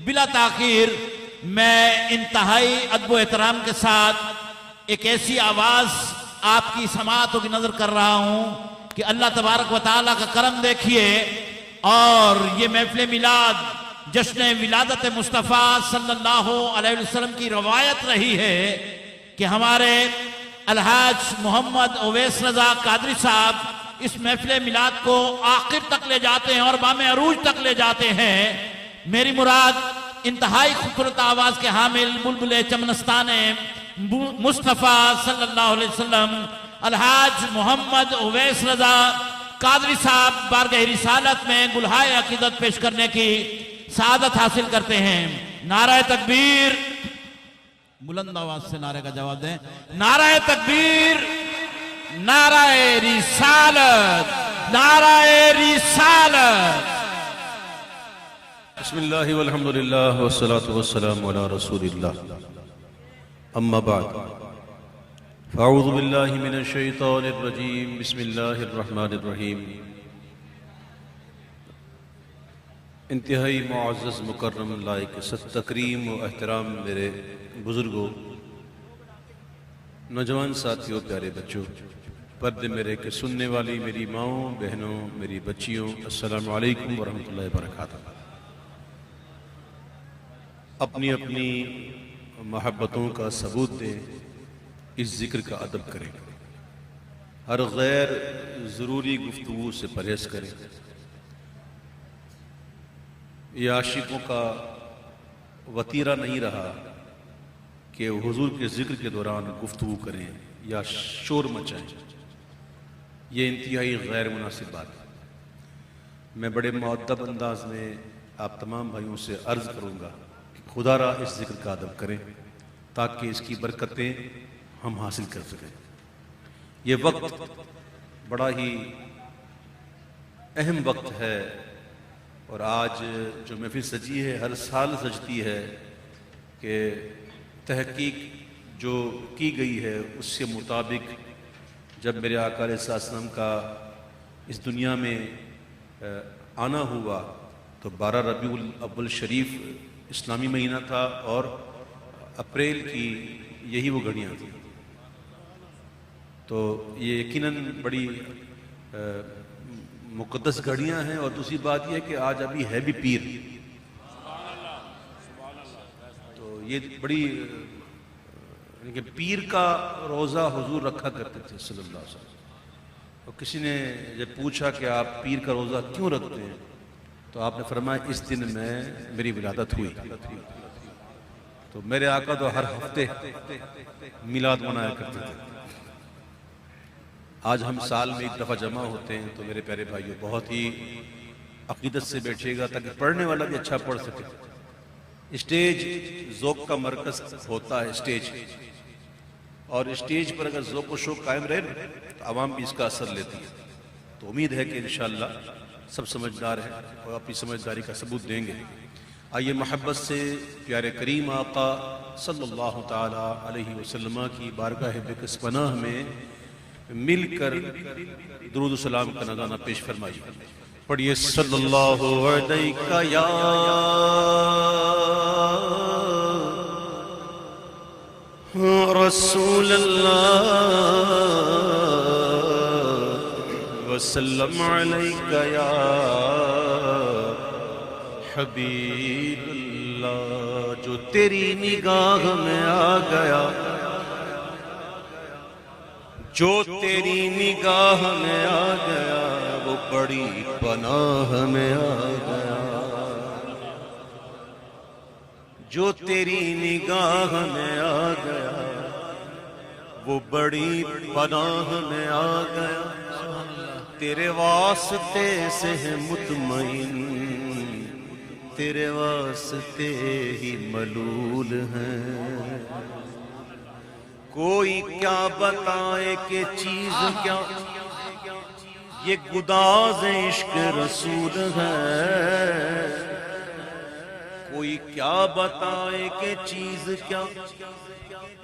بلا تاخیر میں انتہائی ادب و احترام کے ساتھ ایک ایسی آواز آپ کی سماعتوں کی نظر کر رہا ہوں کہ اللہ تبارک و تعالیٰ کا کرم دیکھیے، اور یہ محفل میلاد جشن ولادت مصطفیٰ صلی اللہ علیہ وسلم کی روایت رہی ہے کہ ہمارے الحاج محمد اویس رضا قادری صاحب اس محفل میلاد کو آخر تک لے جاتے ہیں اور بام عروج تک لے جاتے ہیں۔ میری مراد انتہائی خوبصورت آواز کے حامل بلبل چمنستان مصطفیٰ صلی اللہ علیہ وسلم الحاج محمد اویس رضا قادری صاحب بارگاہ رسالت میں گلہائے عقیدت پیش کرنے کی سعادت حاصل کرتے ہیں۔ نعرہ تکبیر، بلند آواز سے نعرے کا جواب دیں، نعرہ تکبیر، نعرہ رسالت، نعرہ رسالت۔ بسم اللہ والحمدللہ والصلاة والسلام علی رسول اللہ، اما بعد فاعوذ باللہ من الشیطان الرجیم، بسم اللہ الرحمن الرحیم۔ انتہائی معزز مکرم لائق ست تکریم و احترام میرے بزرگوں، نوجوان ساتھیوں، پیارے بچوں، پردے میرے کے سننے والی میری ماؤں، بہنوں، میری بچیوں، السلام علیکم ورحمۃ اللہ وبرکاتہ۔ اپنی اپنی محبتوں کا ثبوت دیں، اس ذکر کا ادب کریں، ہر غیر ضروری گفتگو سے پرہیز کریں۔ یہ عاشقوں کا وتیرہ نہیں رہا کہ حضور کے ذکر کے دوران گفتگو کریں یا شور مچائیں، یہ انتہائی غیر مناسب بات ہے۔ میں بڑے مؤدب انداز میں آپ تمام بھائیوں سے عرض کروں گا کہ خدا را اس ذکر کا ادب کریں تاکہ اس کی برکتیں ہم حاصل کر سکیں۔ یہ وقت بڑا ہی اہم وقت ہے، اور آج جو محفل سجی ہے ہر سال سجتی ہے کہ تحقیق جو کی گئی ہے اس کے مطابق جب میرے آقا علیہ السلام کا اس دنیا میں آنا ہوا تو 12 ربیع الاول شریف اسلامی مہینہ تھا، اور اپریل کی یہی وہ گھڑیاں تھیں۔ تو یہ یقیناً بڑی مقدس گھڑیاں ہیں، اور دوسری بات یہ ہے کہ آج ابھی ہے بھی پیر، تو یہ بڑی کہ پیر کا روزہ حضور رکھا کرتے تھے صلی اللہ علیہ وسلم۔ اور کسی نے جب پوچھا کہ آپ پیر کا روزہ کیوں رکھتے ہیں تو آپ نے فرمایا اس دن میں میری ولادت ہوئی۔ تو میرے آقا تو ہر ہفتے میلاد منایا کرتے تھے۔ آج ہم سال میں ایک دفعہ جمع ہوتے ہیں، تو میرے پیارے بھائیوں بہت ہی عقیدت سے بیٹھیے گا تاکہ پڑھنے والا بھی اچھا پڑھ سکے۔ اسٹیج ذوق کا مرکز ہوتا ہے اسٹیج، اور اسٹیج پر اگر ذوق و شوق قائم رہے تو عوام بھی اس کا اثر لیتی ہے۔ تو امید ہے کہ انشاءاللہ سب سمجھدار ہیں اور اپنی سمجھداری کا ثبوت دیں گے۔ آئیے محبت سے پیارے کریم آقا صلی اللہ تعالی علیہ وسلم کی بارگاہ بکس پناہ میں مل کر درود و سلام کا نذرانہ پیش فرمائیے۔ پڑھیے صلی اللہ علیہ یا رسول اللہ وسلم علیہ یا حبیب اللہ۔ جو تیری نگاہ میں آ گیا، جو تیری نگاہ میں آ گیا، وہ بڑی پناہ میں آ گیا۔ جو تیری نگاہ میں آ گیا، وہ بڑی پناہ میں آ گیا۔ تیرے واسطے سے ہے مطمئن، تیرے واسطے ہی ملول ہیں۔ کوئی کیا بتائے کہ چیز کیا، یہ گداز عشق رسول ہے۔ کوئی کیا بتائے کہ چیز کیا،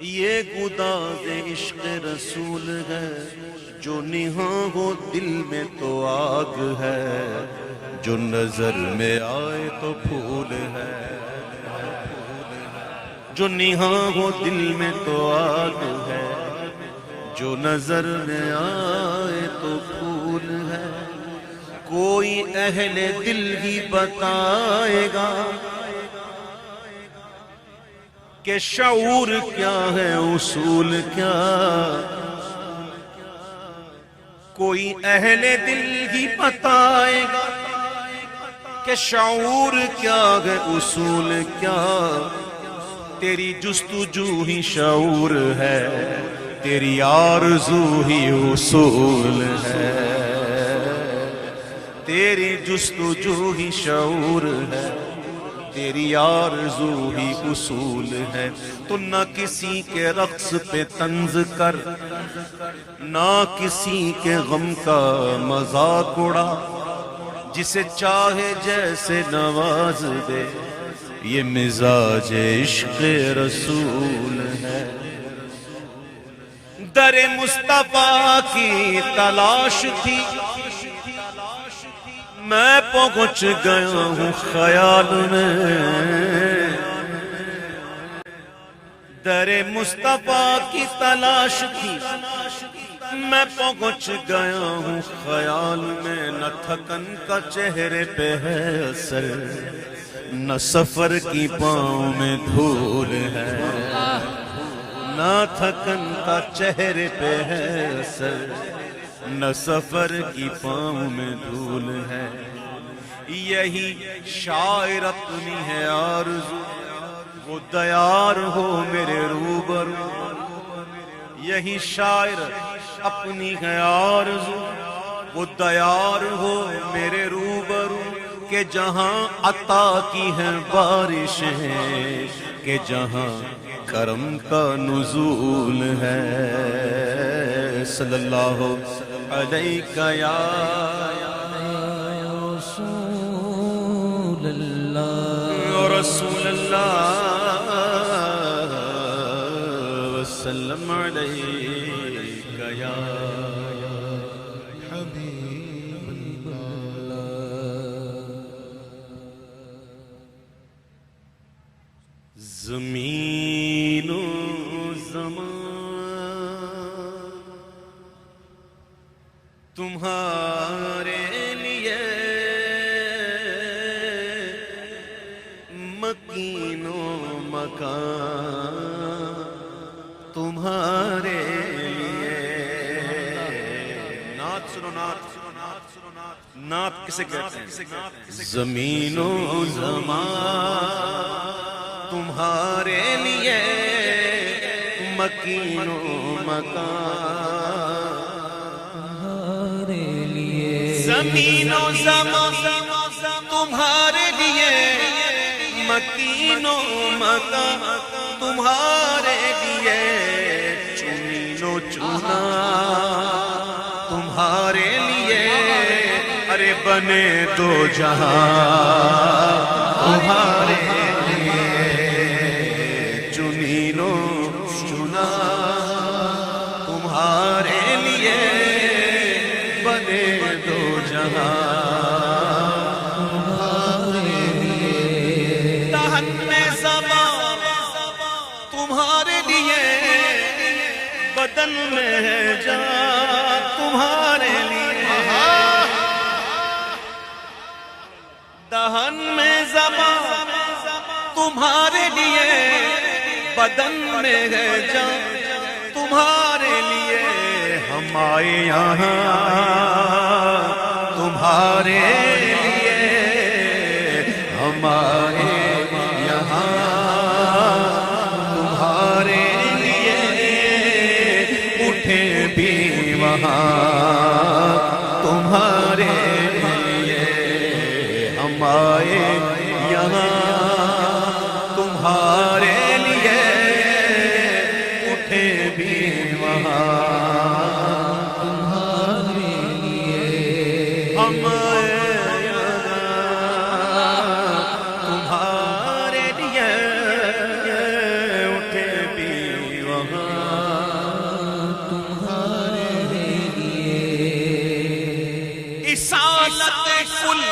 یہ گداز عشق رسول ہے۔ جو نہاں ہو دل میں تو آگ ہے، جو نظر میں آئے تو پھول ہے۔ جو نہاں ہو دل میں تو آگ ہے، جو نظر میں آئے تو پھول ہے، کوئی اہل دل ہی بتائے گا کہ شعور کیا ہے اصول کیا، کوئی اہل دل ہی بتائے گا کہ شعور کیا ہے اصول کیا، تیری جستجو ہی شعور ہے، تیری آرزو ہی اصول ہے، تیری جستجو ہی شعور ہے، تیری آرزو ہی اصول ہے۔ تو نہ کسی کے رقص پہ طنز کر، نہ کسی کے غم کا مذاق اڑا، جسے چاہے جیسے نواز دے، یہ مزاج عشق رسول ہے۔ در مصطفیٰ کی تلاش تھی، میں پہنچ گیا ہوں خیال میں، در مصطفیٰ کی تلاش تھی، میں پہنچ گیا ہوں خیال میں، نہ تھکن کا چہرے پہ ہے اثر، نہ سفر کی پاؤں میں دھول ہے، نہ تھکن کا چہرے پہ ہے اثر، نہ سفر کی پاؤں میں دھول ہے۔ یہی شاعر اپنی ہے آرزو، وہ دیار ہو میرے روبرو، یہی شاعر اپنی ہے آرزو، وہ دیار ہو میرے روبرو، کہ جہاں عطا کی ہیں بارشیں، کہ جہاں کرم کا نزول ہے۔ صلی اللہ علیہ یا رسول اللہ، رسول اللہ وسلم علیہ یا حبیب اللہ۔ زمین و زمان تمہارے لیے، مکین و مکان تمہارے لیے۔ نعت سنو، نعت کسے کہتے ہیں؟ زمین و زمان تمہارے لیے، مکین و مکان تمہارے لیے، زمین و زمان تمہارے لیے، مکین و مکان تمہارے لیے، چنین و چنا تمہارے لیے، ارے بنے دو جہاں تمہارے لیے، چنین و چنا تمہارے لیے، بنے دو جہاں تمہارے لیے، دہن میں زبان تمہارے لیے، بدن میں ہے جان تمہارے لیے، دہن میں زبان تمہارے لیے، بدن میں ہے جان تمہارے لیے، ہم آئے یہاں تمہارے لیے، ہم آئے یہاں تمہارے لیے، اٹھے بھی وہاں تمہارے لیے، ہم آئے یہاں تمہارے لیے، اٹھے بھی وہاں تمہارے لیے، ہم آئے یہاں تمہارے لیے، اٹھے بھی وہاں تمہارے لیے۔ رسالت کل،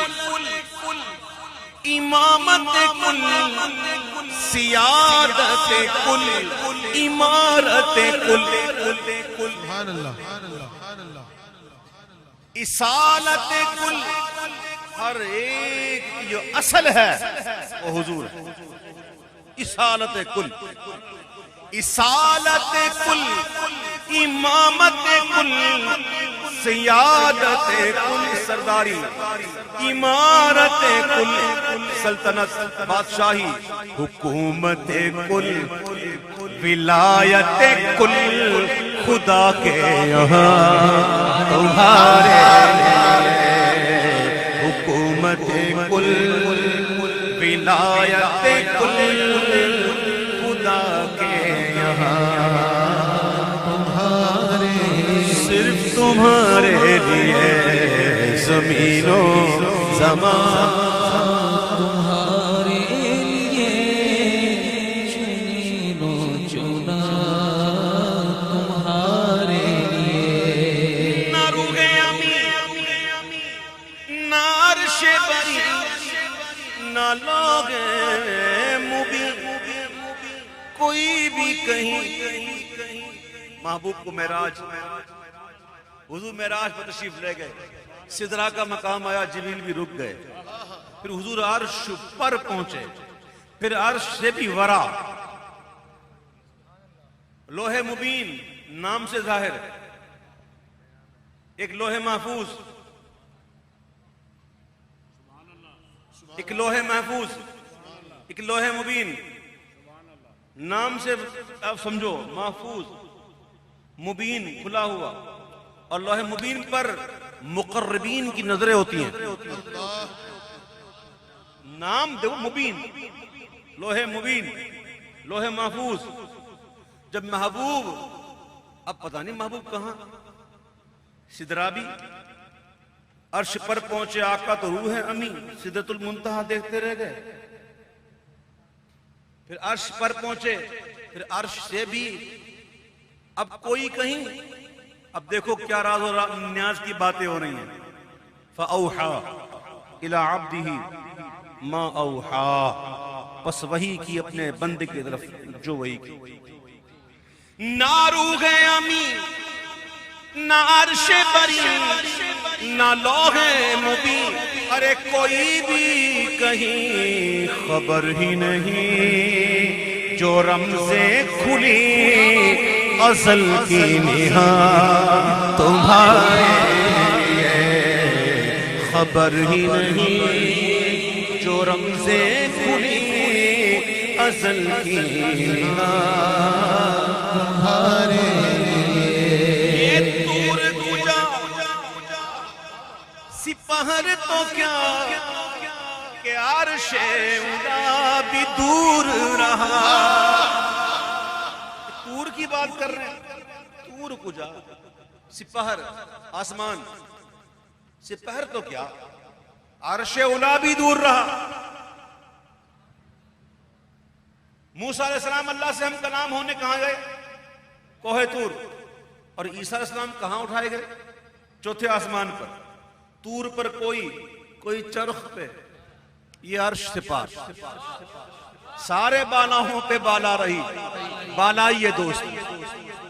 امامت کل، سیادت کل عمارت کل سبحان اللہ اصالت کل ہر ایک جو اصل ہے وہ حضور ہے اصالت کل اصالت کل امامت کل سیادت کل سرداری امارت کل سلطنت بادشاہی حکومت کل ولایت کل خدا کے یہاں تمہارے حکومت کل ولایت کل خدا کے یہاں تمہارے صرف تمہارے لیے زمین و زمان تمہارے لیے چنین و چنا تمہارے لیے نہ روح امی نہ عرش بری نہ لوگ مبین کوئی بھی کہیں محبوب کو معراج حضور معراج پر تشریف لے گئے سدرا کا مقام آیا جبریل بھی رک گئے پھر حضور عرش پر پہنچے پھر عرش سے بھی ورا لوح مبین نام سے ظاہر ایک لوح محفوظ ایک لوح محفوظ ایک لوح مبین نام سے آپ سمجھو محفوظ مبین کھلا ہوا اور لوح مبین پر مقربین کی نظریں ہوتی ہیں نام دیکھو مبین لوح مبین لوح محفوظ جب محبوب اب پتہ نہیں محبوب کہاں سدرا بھی عرش پر پہنچے آقا تو روح امی سدرۃ المنتہا دیکھتے رہ گئے پھر عرش پر پہنچے پھر عرش سے بھی اب کوئی کہیں اب دیکھو کیا راز و نیاز کی باتیں ہو رہی ہیں فَأَوْحَى إِلَىٰ عَبْدِهِ مَا أَوْحَى پس وحی کی اپنے بندے کی طرف جو وحی کی نہ روح امی نہ عرش بری نہ لوح مبین ارے کوئی بھی کہیں خبر ہی نہیں جو رمزیں کھلی ازل کی نہا تمہارے لیے خبر ہی نہیں جو رمزیں کھلی ازل کی نہا تمہارے سپہر تو کیا کہ عرش اولا بھی دور رہا تور کی بات کر رہے ہیں تور کو جا سپہر آسمان سپہر تو کیا عرش اولا بھی دور رہا موسیٰ علیہ السلام اللہ سے ہم کلام ہونے کہاں گئے کوہ تور اور عیسیٰ علیہ السلام کہاں اٹھائے گئے چوتھے آسمان پر تور پر کوئی چرخ پہ یہ عرش سے پار سارے بالاؤں پہ بالا رہی بالا یہ دوست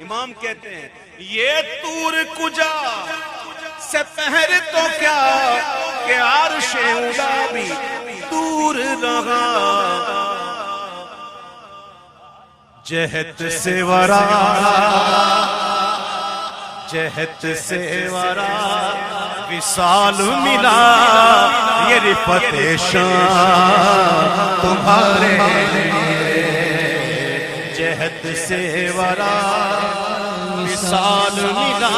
امام کہتے ہیں یہ تور کجا سے پہر تو کیا کہ عرش اولا بھی دور رہا جہت سے ورا جہت سے ورا وصال ملا یہ رفت شان تمہارے جہت سے ورا وصال ملا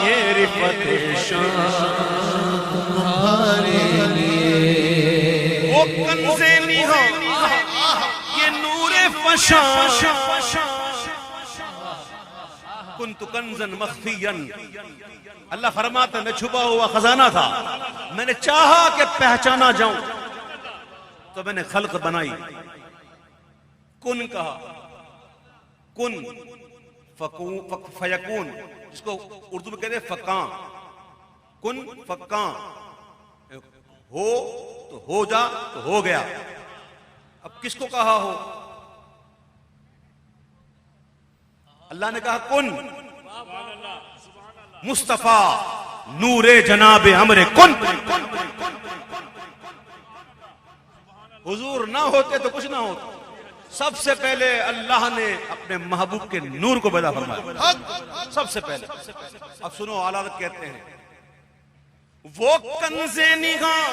یہ رفت شان تمہارے وہ کنز نہا یہ نور فشان کنت کنزا مخفیا اللہ فرماتا میں چھپا ہوا خزانہ تھا میں نے چاہا کہ پہچانا جاؤں تو میں نے خلق بنائی کن کہا کن فیکون جس کو اردو میں کہتے ہیں فقان کن فقان ہو تو ہو جا تو ہو گیا اب کس کو کہا ہو؟ اللہ نے کہا کن، مصطفیٰ نور جناب ہمرے کن. حضور نہ ہوتے تو کچھ نہ ہوتا. سب سے پہلے اللہ نے اپنے محبوب کے نور کو پیدا فرمایا، سب سے پہلے. اب سنو، اعلیٰ حضرت کہتے ہیں وہ کنز نگاہ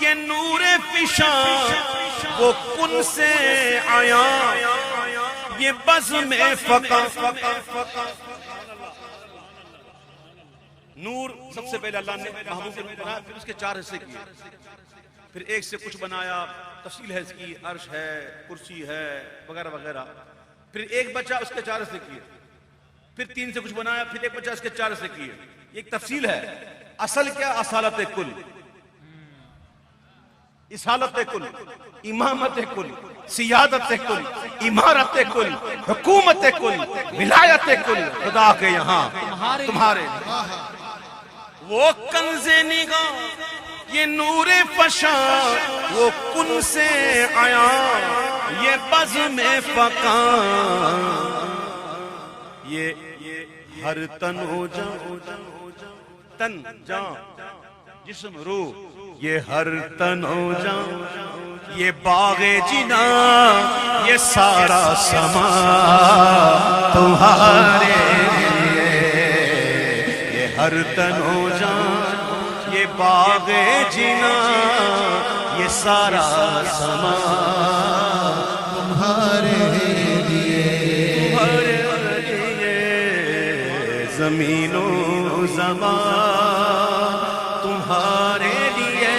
یہ نور فشاں، وہ کن سے آیا یہ بزم فقا. نور سب سے پہلے اللہ نے محبوب کے نور بنایا، پھر اس کے 4 حصے کیے، پھر ایک سے کچھ بنایا، تفصیل ہے اس کی، عرش ہے، کرسی ہے، وغیرہ وغیرہ. پھر ایک بچہ، اس کے 4 حصے کیے، پھر 3 سے کچھ بنایا، پھر ایک بچہ، اس کے 4 حصے کیے. یہ ایک تفصیل ہے. اصل کیا؟ اصالت کل، اصالت کل، امامت کل، سیادت کل، عمارت کل، حکومت کل، ولایت کل خدا کے یہاں تمہارے. وہ کنز نگاہ یہ نور فشاں، وہ کن سے آیا یہ بزم فقا. یہ ہر تن ہو جاؤ، تن جان جسم روح، یہ ہر تن ہو جاؤ، یہ باغ جنا، یہ سارا سما تمہارے لیے. یہ ہر تن ہو جاؤ، یہ باغ جنا، یہ سارا سما تمہارے لیے. تمہارے لیے زمین و زمان تمہارے لیے،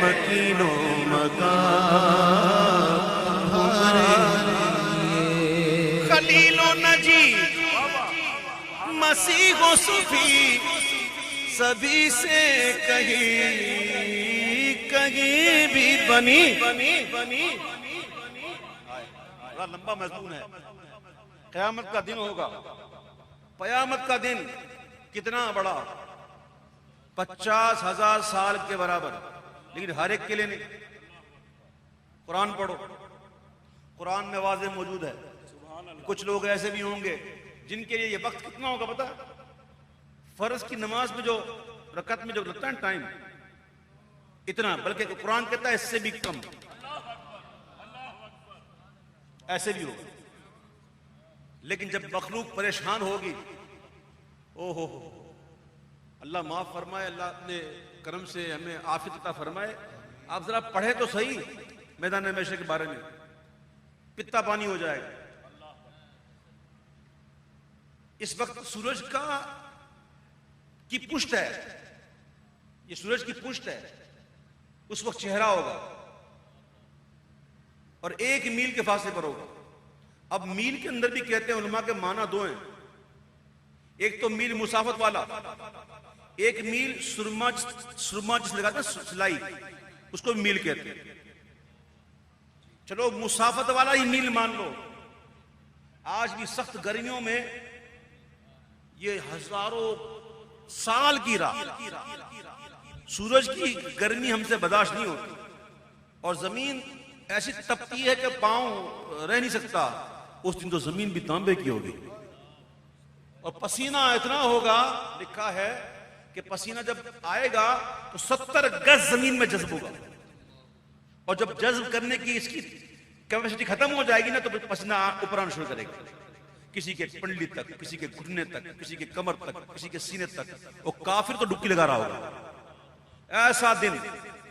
مکین و مکان تمہارے لیے. خلیل و نجی، مسیح و صفی، سبھی سے کہیں بھی بنی. لمبا مضمون ہے. قیامت کا دن ہوگا. قیامت کا دن کتنا بڑا؟ 50,000 سال کے برابر. لیکن ہر ایک کے لیے نہیں. قرآن پڑھو، قرآن میں واضح موجود ہے. کچھ لوگ ایسے بھی ہوں گے جن کے لیے یہ وقت کتنا ہوگا پتہ ہے؟ فرض کی نماز میں جو رکعت میں جو لگتا ہے ٹائم اتنا، بلکہ قرآن کہتا ہے اس سے بھی کم. ایسے بھی ہوگا. لیکن جب مخلوق پریشان ہوگی، او ہو، اللہ معاف فرمائے، اللہ اپنے کرم سے ہمیں عافیت عطا فرمائے. آپ ذرا پڑھے تو صحیح میدان محشر کے بارے میں، پتا پانی ہو جائے گا. اس وقت سورج کی پشت ہے، یہ سورج کی پشت ہے، اس وقت چہرہ ہوگا اور 1 میل کے فاصلے پر ہوگا. اب میل کے اندر بھی کہتے ہیں علماء کے معنی 2 ہیں. ایک تو میل مسافت والا، ایک میل سرما جس لگاتے ہیں سلائی، اس کو میل کہتے ہیں. چلو مسافت والا ہی میل مان لو. آج بھی سخت گرمیوں میں یہ ہزاروں سال کی راہ، سورج کی گرمی ہم سے برداشت نہیں ہوتی، اور زمین ایسی تپتی ہے کہ پاؤں رہ نہیں سکتا. اس دن تو زمین بھی تانبے کی ہوگی، اور پسینہ اتنا ہوگا، لکھا ہے کہ پسینہ جب آئے گا تو 70 گز زمین میں جذب ہوگا، اور جب جذب کرنے کی اس کی کیپیسٹی ختم ہو جائے گی نا تو پسینہ اوپر آنا شروع کرے گا. کسی کے پنڈلی تک، کسی کے گھٹنے تک، کسی کے کمر تک، کسی کے سینے تک. وہ کافر تو ڈبکی لگا رہا ہوگا. ایسا دن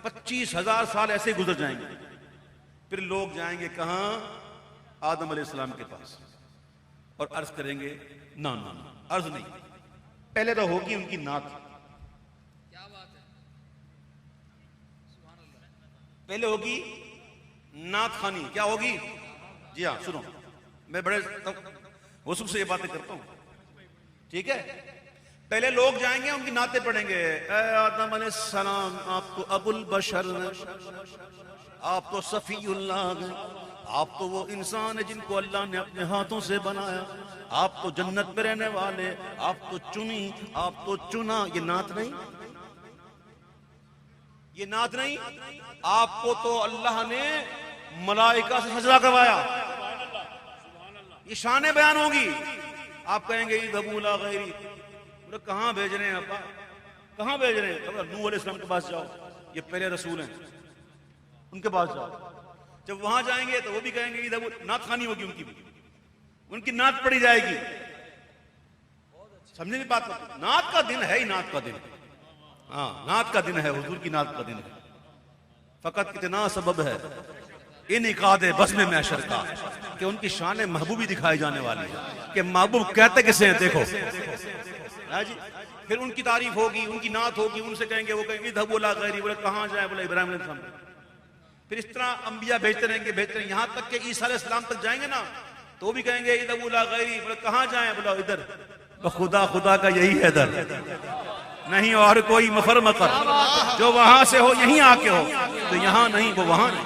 25,000 سال ایسے گزر جائیں گے. پھر لوگ جائیں گے کہاں؟ آدم علیہ السلام کے پاس، اور عرض کریں گے نا عرض نہیں، پہلے تو ہوگی ان کی نعت. پہلے ہوگی نعت خوانی. کیا ہوگی؟ جی ہاں سنو، میں بڑے وصف سے یہ باتیں کرتا ہوں، ٹھیک ہے؟ پہلے لوگ جائیں گے، ان کی نعتیں پڑھیں گے. اے آدم علیہ السلام، آپ تو ابو البشر، آپ تو صفی اللہ، آپ تو وہ انسان ہے جن کو اللہ نے اپنے ہاتھوں سے بنایا، آپ تو جنت میں رہنے والے، آپ تو چنی، آپ تو چنا. یہ نعت نہیں، یہ نعت نہیں، آپ کو تو اللہ نے ملائکہ سے سجدہ کروایا، یہ شان بیان ہوگی. آپ کہیں گے اذهبوا الى غیری، بولے کہاں بھیج رہے ہیں ابا، کہاں بھیج رہے ہیں؟ نوح علیہ السلام کے پاس جاؤ، یہ پہلے رسول ہیں، ان کے پاس جاؤ. جب وہاں جائیں گے تو وہ بھی کہیں گے اذهبوا، نعت خوانی ہوگی ان کی بھی، ان کی نعت پڑھی جائے گی. سمجھے نہیں بات کو؟ نعت کا دن ہے ہی نعت کا دن. ہاں نعت کا دن ہے، حضور کی نعت کا دن ہے. فقط کتنا سبب ہے انعقاد بزم محشر کا کہ ان کی شان محبوبی دکھائی جانے والی ہے کہ محبوب کہتے کسے ہیں. دیکھو جی، پھر ان کی تعریف ہوگی، ان کی نعت ہوگی، ان سے کہیں گے، وہ کہیں گے اذهبوا الى غیری، بولے کہاں جائیں؟ بولے ابراہیم علیہ السلام. پھر اس طرح انبیاء بھیجتے رہیں گے، بھیجتے رہیں گے، یہاں تک کہ عیسیٰ علیہ السلام تک جائیں گے نا تو وہ بھی کہیں گے اذهبوا الى غیری، بولے کہاں جائیں؟ بولا ادھر. خدا خدا کا یہی ہے در، نہیں اور کوئی مفر مقر، جو وہاں سے ہو یہیں آ کے ہو، تو یہاں نہیں وہ وہاں نہیں.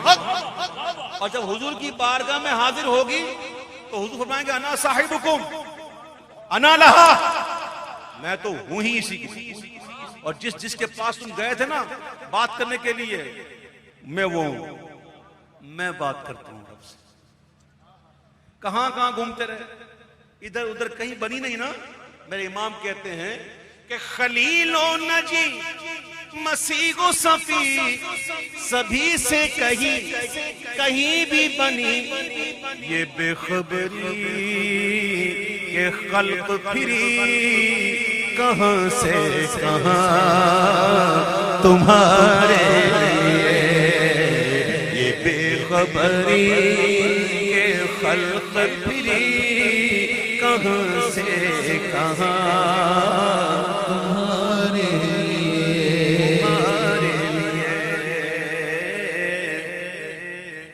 اور جب حضور کی بارگاہ میں حاضر ہوگی تو حضور فرمائیں گے انا صاحبکم انا لہا، میں تو ہوں ہی اسی کی. اور جس کے پاس تم گئے تھے نا بات کرنے کے لیے، میں وہ ہوں، میں بات کرتا ہوں رب سے. کہاں کہاں گھومتے رہے، ادھر ادھر کہیں بنی نہیں نا. میرے امام کہتے ہیں کہ خلیل و نجی مسیح و صفی سبھی سے کہیں بھی بنی، یہ بے خبری کہ خلق پھری کہاں سے کہاں تمہارے لیے، یہ بے خبری کہ خلق پھری کہاں سے کہاں تمہارے لیے.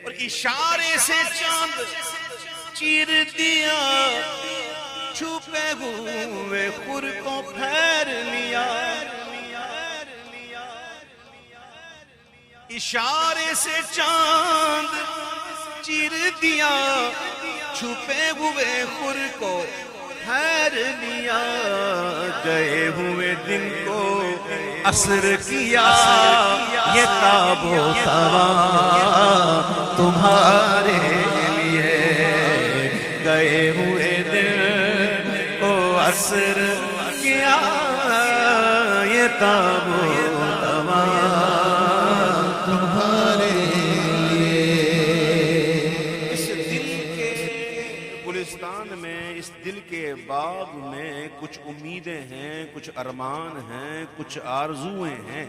اور اشارے سے چاند چیر دیا، چھپے ہوئے خور کو پھیر لیا. اشارے سے چاند چیر دیا، چھپے ہوئے خور کو پھیر لیا. گئے ہوئے دن کو عصر کیا، یہ تاب و توا تمہارے لیے. گئے ہوئے دن کو عصر کیا، یہ تاب و توا تمہارے لیے. اس دل کے گلستان میں، اس دل کے باغ میں کچھ امیدیں ہیں، کچھ ارمان ہیں، کچھ آرزویں ہیں.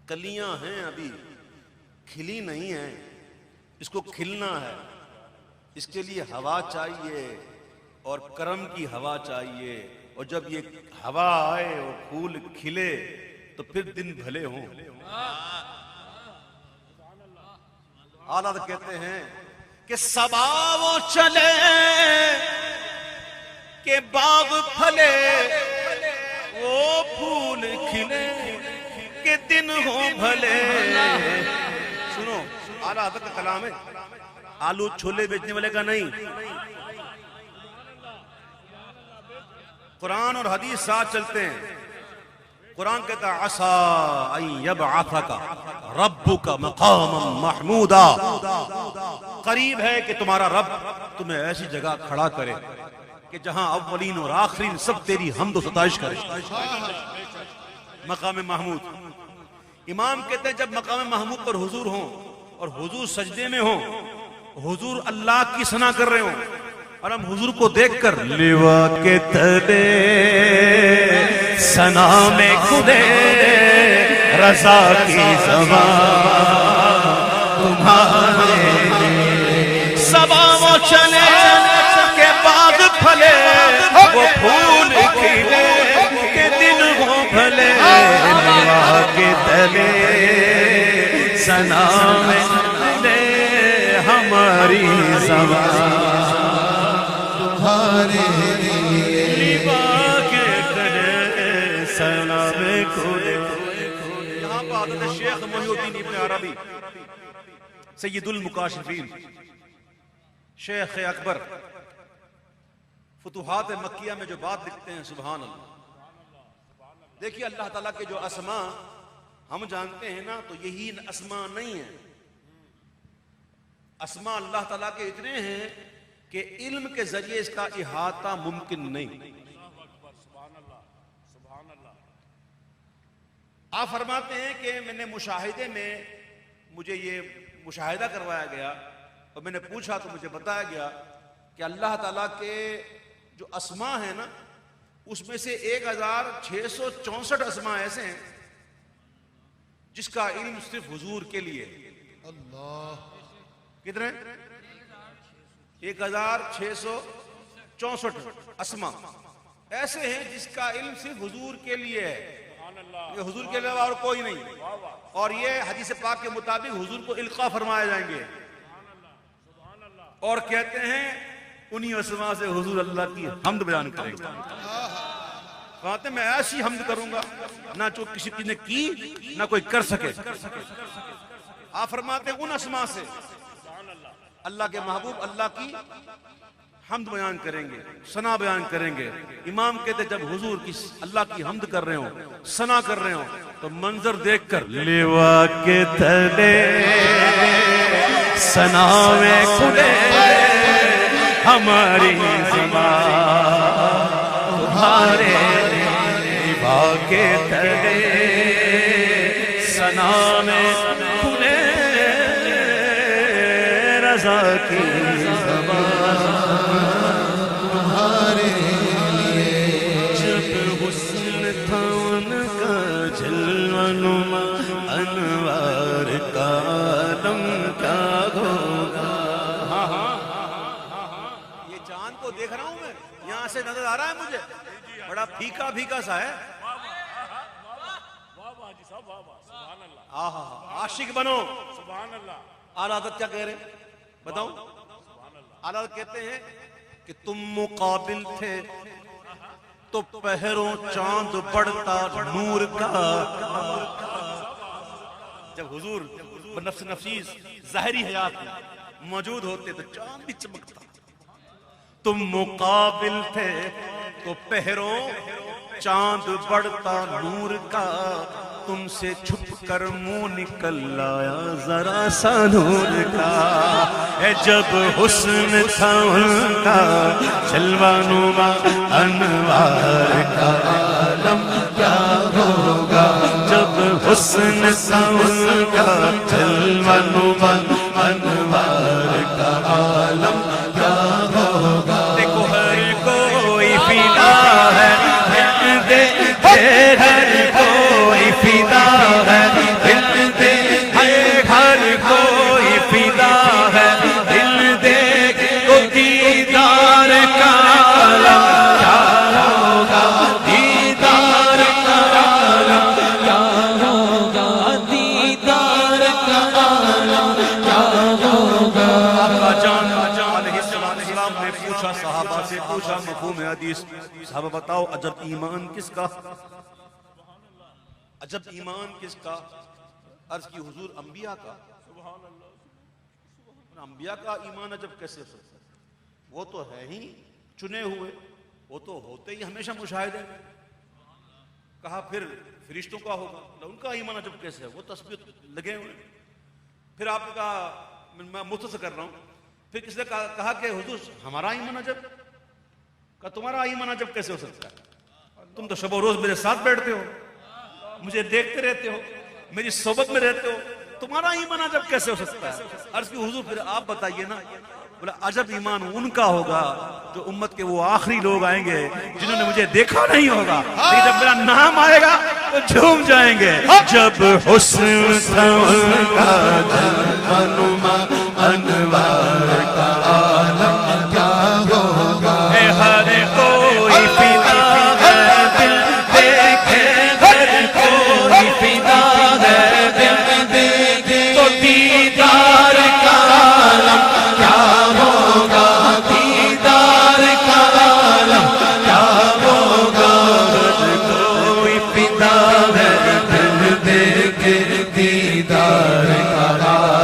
کلیاں ہیں ابھی کھلی نہیں ہیں، اس کو کھلنا ہے. اس کے لیے ہوا چاہیے اور کرم کی ہوا چاہیے. اور جب یہ ہوا آئے اور پھول کھلے تو پھر دن بھلے ہوں. آلہ کہتے ہیں کہ صبا وہ چلے کہ باغ پھلے، وہ پھول کھلے کہ دن ہو بھلے. سنو اعلیٰ حضرت کا کلام ہے، آلو چھولے بیچنے والے کا نہیں. قرآن اور حدیث ساتھ چلتے ہیں. قرآن کہتا ہے عسیٰ ان یبعثک ربک مقاما محمودا، قریب ہے کہ تمہارا رب تمہیں ایسی جگہ کھڑا کرے کہ جہاں اولین اور آخرین سب تیری حمد و ستائش کرے. مقام محمود. امام کہتے ہیں جب مقام محمود پر حضور ہوں اور حضور سجدے میں ہوں، حضور اللہ کی ثنا کر رہے ہوں، اور ہم حضور کو دیکھ کر لیوا کے تلے ثنا میں کھلے رضا کی زبان تمہارے لیے. صبا وہ چلے کہ باغ پھلے، وہ پھول کھلے کہ دن ہو بھلے. لیوا کے تلے ثنا میں کھلے ہماری زبان تمہارے لیے. لیوا کے تلے ثنا میں کھلے. یہاں پر حضرت شیخ محی الدین ابن عربی سید المکاشفین، شیخ اکبر، فتوحات مکیہ میں جو بات لکھتے ہیں، سبحان اللہ. دیکھیے اللہ تعالیٰ کے جو اسماء ہم جانتے ہیں نا تو یہی اسماء نہیں ہے. اسماء اللہ تعالیٰ کے اتنے ہیں کہ علم کے ذریعے اس کا احاطہ ممکن نہیں. آپ فرماتے ہیں کہ میں نے مشاہدے میں مجھے یہ مشاہدہ کروایا گیا اور میں نے پوچھا تو مجھے بتایا گیا کہ اللہ تعالیٰ کے جو اسماء ہیں نا اس میں سے 1664 اسماء ایسے ہیں جس کا علم صرف حضور کے لیے. اللہ کتنے 1664 اسماء ایسے ہیں جس کا علم صرف حضور کے لیے ہے. یہ حضور کے علاوہ اور کوئی نہیں. اور یہ حدیث پاک کے مطابق حضور کو القاء فرمائے جائیں گے اور کہتے ہیں انہی اسماء سے حضور اللہ کی حمد بیان کریں گے. کہتے ہیں میں ایسی حمد کروں گا نہ جو کسی نے کی نہ کوئی کر سکے. آپ فرماتے ہیں ان اسماء سے اللہ کے محبوب اللہ کی حمد بیان کریں گے, ثنا بیان کریں گے. امام کہتے جب حضور کی اللہ کی حمد کر رہے ہوں, ثنا کر رہے ہوں تو منظر دیکھ کر لیوا کے تلے ثنا میں کھلے ہماری زبان تمہارے لیوا کے تلے ثنا میں کھلے رضا کی زبان تمہارے لیے. جب حسن تھا ان کا جلوہ نما انوار کا عالم کیا ہوگا. یہ چاند کو دیکھ رہا ہوں میں, یہاں سے نظر آ رہا ہے مجھے, بڑا پھیکا پھیکا سا ہے. عاشق بنو. اعلیٰ حضرت کیا کہہ رہے ہیں بتاؤ؟ اعلیٰ حضرت کہتے ہیں کہ تم مقابل تھے تو پہروں چاند بڑھتا نور کا. جب حضور بنفس نفیس ظاہری حیات میں موجود ہوتے تو چاند بھی چمکتا. تم مقابل تھے تو پہروں چاند بڑھتا نور کا, تم سے چھپ کر منہ نکل آیا ذرا سا نور کا. جب حسن تھا ان کا جلوہ نما انوار کا عالم کیا ہوگا. جب حسن تھا ان کا جلوہ نما انوار کا عالم کیا ہوگا. دیکھو ہر کوئی فدا ہے ہر کوئی فدا ہے دل دے, ہر کوئی فدا ہے دل دے کو دیدار کا عالم کیا ہوگا. دیدار کا عالم کیا ہوگا. دیدار کا عالم کیا ہوگا. آقا جان علیہ السلام نے پوچھا, صحابہ سے پوچھا مفہوم حدیث, صحابہ بتاؤ عجب ایمان کس کا, عجب ایمان کس کا؟ عرض کی حضور انبیاء کا. انبیاء کا ایمان عجب کیسے ہو سکتا ہے؟ وہ تو ہے ہی چنے ہوئے, وہ تو ہوتے ہی ہمیشہ مشاہدے. کہا پھر فرشتوں کا ہوگا, ان کا ایمان عجب کیسے ہے؟ وہ تسبیح لگے ہوئے. پھر آپ نے کہا میں مختصر کر رہا ہوں. پھر کس نے کہا کہ حضور ہمارا ایمان عجب. کہا تمہارا ایمان عجب کیسے ہو سکتا ہے؟ تم تو شب و روز میرے ساتھ بیٹھتے ہو, مجھے دیکھتے رہتے ہو, میری صحبت میں رہتے ہو, تمہارا ایمان عجب کیسے ہو سکتا ہے؟ عرض کی حضور پھر آپ بتائیے نا. بولا عجب ایمان ان کا ہوگا جو امت کے وہ آخری لوگ آئیں گے جنہوں نے مجھے دیکھا نہیں ہوگا, لیکن جب میرا نام آئے گا تو جھوم جائیں گے. جب حسن تھا ان کا جلوہ نما انوار کا عالم کیا ہوگا. ہر کوئی فدا ہے دل دیکھے, ہر کوئی فدا ہے دل دیکھے تو دیدار کا عالم کیا ہوگا. دیدار کا عالم کیا ہوگا. ہر کوئی فدا ہے دل دیکھے دیدار کا عالم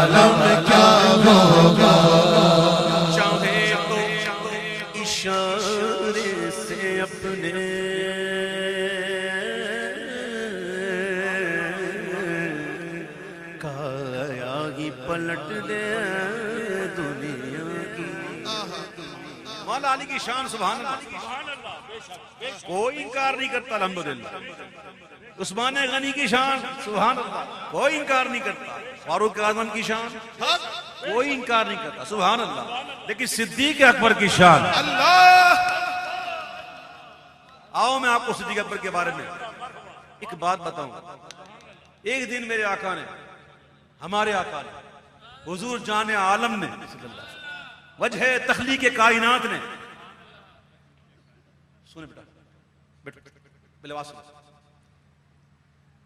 دے دنیا کی. مولا علی کی شان سبحان اللہ، کوئی انکار نہیں کرتا الحمدللہ. عثمان غنی کی شان سبحان اللہ، کوئی انکار نہیں کرتا. فاروق اعظم کی شان کوئی انکار نہیں کرتا سبحان اللہ. لیکن صدیق اکبر کی شان اللہ. آؤ میں آپ کو صدیق اکبر کے بارے میں ایک بات بتاؤں. ایک دن میرے آقا نے، ہمارے آقا نے، حضور جان عالم نے، وجہ تخلیق کائنات نے، سنیں بیٹا پہلے آواز سنیں.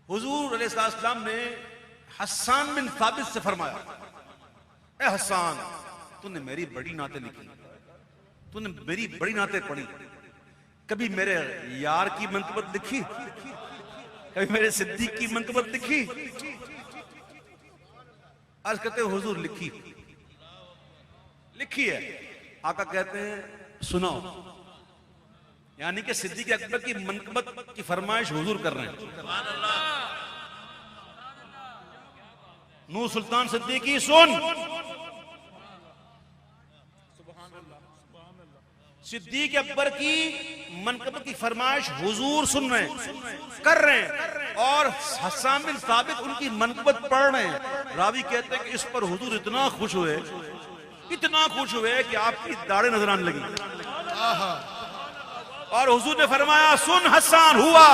حضور علیہ السلام نے حسان بن ثابت سے فرمایا، اے حسان، تو نے میری بڑی نعتیں لکھی، تو نے میری بڑی نعتیں پڑھی، کبھی میرے یار کی منقبت لکھی؟ کبھی میرے صدیق کی منقبت لکھی؟ عرض کہتے ہیں حضور لکھی ہے. آقا کہتے ہیں سناؤ. یعنی کہ صدیق اکبر کی منقبت کی فرمائش حضور کر رہے ہیں. نور سلطان صدیقی سن. صدیق اکبر کی منقبت کی فرمائش حضور سن رہے ہیں، کر رہے ہیں، اور حسان بن ثابت ان کی منقبت پڑھ رہے ہیں. راوی کہتے ہیں کہ اس پر حضور اتنا خوش ہوئے کہ آپ کی داڑھیں نظر آنے لگی. اور حضور نے فرمایا سن حسان، ہوا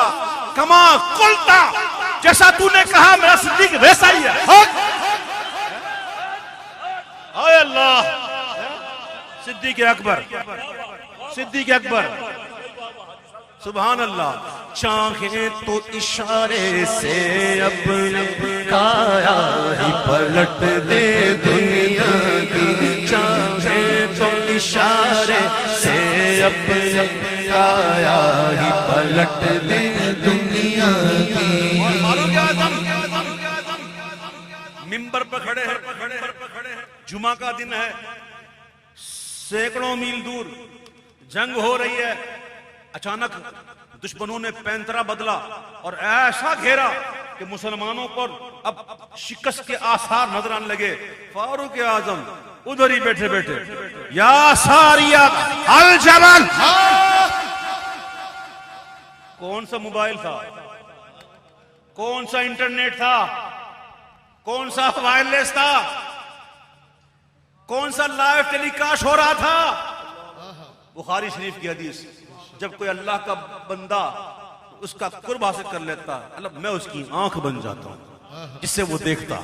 کما قلتا، جیسا تو نے کہا میرا صدیق ویسا ہی ہے. اے اللہ، صدیق اکبر سبحان اللہ. چاہیں تو اشارے سے اپنے کایا ہی پلٹ دے دنیا کی. چاہیں تو اشارے سے اپنے کایا ہی پلٹ دے دنیا کی. منبر پر کھڑے ہیں، جمعہ کا دن ہے، سینکڑوں میل دور جنگ ہو رہی ہے. اچانک دشمنوں نے پینترا بدلا اور ایسا گھیرا کہ مسلمانوں پر اب شکست کے آثار نظر آنے لگے. فاروق اعظم ادھر ہی بیٹھے یا ساریہ الجبل. کون سا موبائل تھا، کون سا انٹرنیٹ تھا، کون سا وائرلیس تھا، کون سا لائیو ٹیلی کاسٹ ہو رہا تھا؟ بخاری شریف کی حدیث، جب کوئی اللہ کا بندہ اس کا قرب حاصل کر لیتا، اللہ میں اس کی آنکھ بن جاتا ہوں جس سے وہ دیکھتا،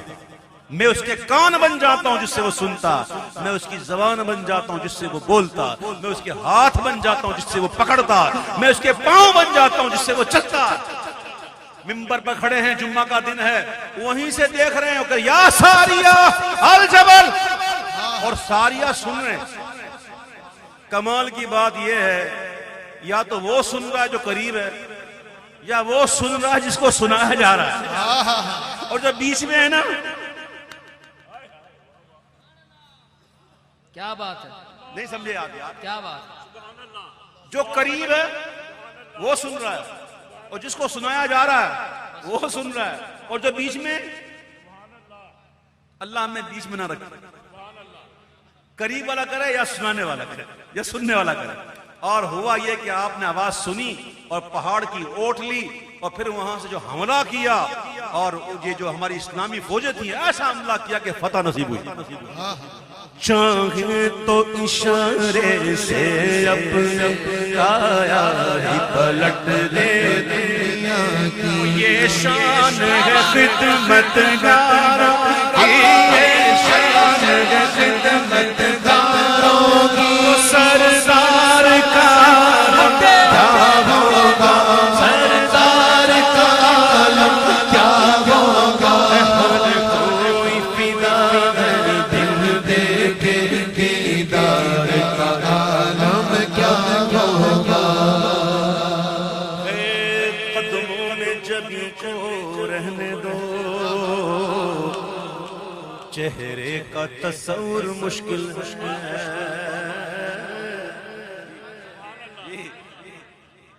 میں اس کے کان بن جاتا ہوں جس سے وہ سنتا، میں اس کی زبان بن جاتا ہوں جس سے وہ بولتا، میں اس کے ہاتھ بن جاتا ہوں جس سے وہ پکڑتا، میں اس کے پاؤں بن جاتا ہوں جس سے وہ چلتا. منبر پر کھڑے ہیں، جمعہ کا دن ہے، وہیں سے دیکھ رہے ہیں کہ یا ساریہ الجبل، اور ساریہ سن رہے ہیں. کمال کی بات یہ ہے، یا تو وہ سن رہا ہے جو قریب ہے، یا وہ سن رہا ہے جس کو سنایا جا رہا ہے، اور جو بیچ میں ہے نا، کیا بات ہے، نہیں سمجھے آپ یار، کیا بات. جو قریب ہے وہ سن رہا ہے، اور جس کو سنایا جا رہا ہے وہ سن رہا ہے، اور جو بیچ میں، اللہ ہمیں بیچ میں نہ رکھے، قریب والا کرے یا سنانے والا کرے یا سننے والا کرے. اور ہوا یہ کہ آپ نے آواز سنی اور پہاڑ کی اوٹ لی، اور پھر وہاں سے جو حملہ کیا، اور یہ جو ہماری اسلامی فوجیں تھیں ایسا حملہ کیا کہ فتح نصیب ہوئی. چاہے تو اشارے سے اپنے کایا ہی پلٹ دے دنیا کی. یہ شان ہے خدمت گاروں کی، یہ شان ہے خدمت گاروں کی. سردار کا کیا ہوگا، سردار کا عالم کیا ہوگا. ہر کوئی فدا ہے دل دے کے، دیدار کا عالم کیا ہوگا. قدموں میں جبھی کو رہنے دو، چہرے کا تصور مشکل ہے.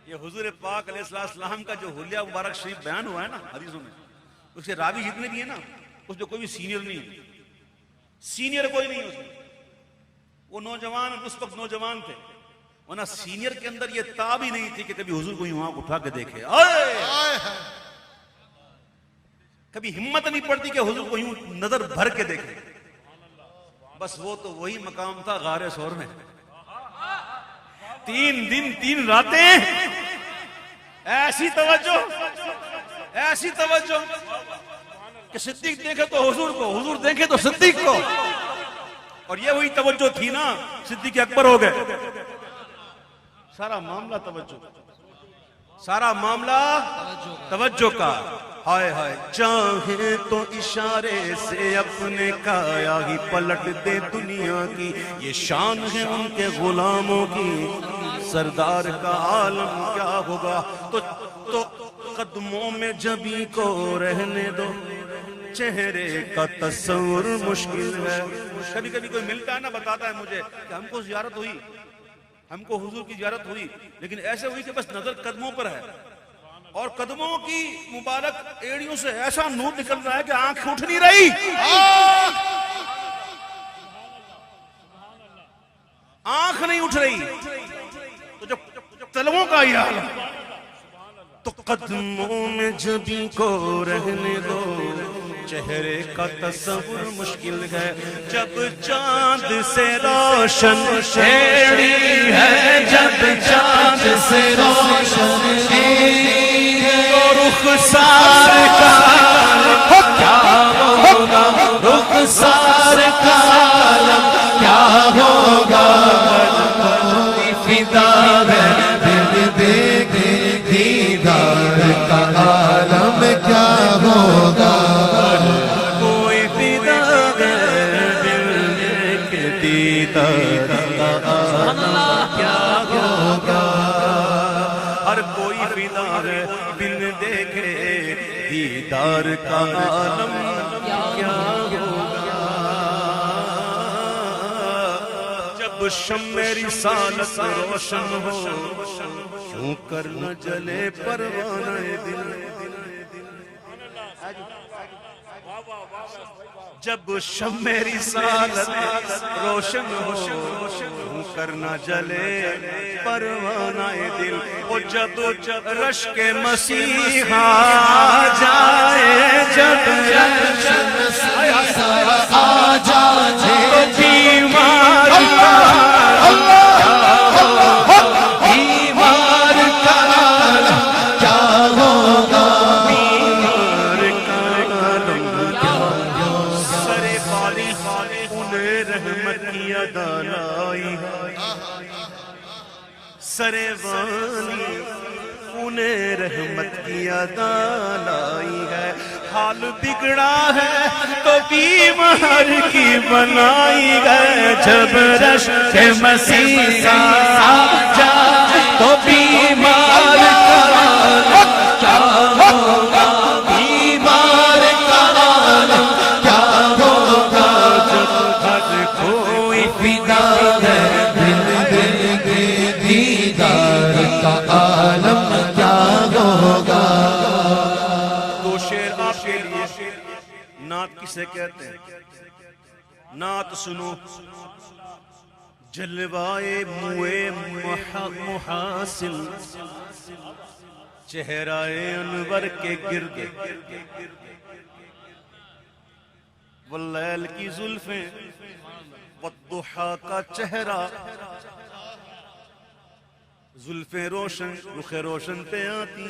یہ حضور پاک علیہ السلام کا جو حلیہ مبارک شریف بیان ہوا ہے نا حدیثوں میں، اس کے راوی جتنے بھی ہیں نا، اس میں کوئی بھی سینئر نہیں ہے. سینئر کوئی نہیں اس میں. وہ نوجوان اس وقت نوجوان تھے، ورنہ سینئر کے اندر یہ تاب ہی نہیں تھی کہ کبھی حضور کو یوں آنکھ اٹھا کے دیکھے. کبھی ہمت نہیں پڑتی کہ حضور کو یوں نظر بھر کے دیکھے. بس وہ تو وہی مقام تھا غار ثور میں. 3 دن 3 راتیں ایسی توجہ کہ صدیق دیکھے تو حضور کو، حضور دیکھے تو صدیق کو. اور یہ وہی توجہ تھی نا، صدیق اکبر ہو گئے. سارا معاملہ توجہ، سارا معاملہ توجہ کا. ہائے ہائے چاہے تو اشارے سے اپنے کایا ہی پلٹ دے دنیا کی، یہ شان ہے ان کے غلاموں کی. سردار کا عالم کیا ہوگا. تو قدموں میں جبھی کو رہنے دو، چہرے کا تصور مشکل ہے. کبھی کبھی کوئی ملتا ہے نا، بتاتا ہے مجھے کہ ہم کو زیارت ہوئی، ہم کو حضور کی زیارت ہوئی، لیکن ایسے ہوئی کہ بس نظر قدموں پر ہے، اور قدموں کی مبارک ایڑیوں سے ایسا نور نکل رہا ہے کہ آنکھ اٹھ نہیں رہی. آنکھ نہیں اٹھ رہی. تو جب تلووں کا یہ حال ہے تو قدموں میں جبھی کو رہنے دو، چہرے کا تصور مشکل ہے. جب چاند سے روشن ایڑی ہے، جب چاند سے روشن ایڑی ہے، تو رخسار کا کیا ہوگا، رخسار کا کیا ہوگا. کوئی فدا ہے دل دیکھے دیدار کا عالم کیا ہوگا. کوئی فدا ہے دل دیکھے دیدار کا عالم کیا ہوگا. ہر کوئی فدا ہے دل دیکھے دیدار کا عالم کیا ہوگا. جب شمع رسالت روشن ہو، کیوں کر نہ جلے پروانہ دل. جب شمع رسالت روشن ہو، کیوں کر نہ جلے پروانہ دل. وہ جب رشک مسیح آ جائے، جب رشک مسیح آ جائے، تو بیمار سرے والی انہیں رحمت کی ادا لائی ہے. حال بگڑا ہے تو بیمار کی بنائی ہے. جب رشک مسیح آ جائے تو بیمار کا کیا ہوگا، بیمار کا کیا ہوگا. جب ہر کوئی فدا ہے دیدار کا عالم کیا ہوگا. دو شعر آپ کے لیے. نعت کسے کہتے ہیں؟ نعت سنو. جلوائے موئے محاسن، چہرائے انور کے گرد، واللیل کی زلفیں، والضحا کا چہرہ. زلفیں روشن رخ روشن پہ آتی،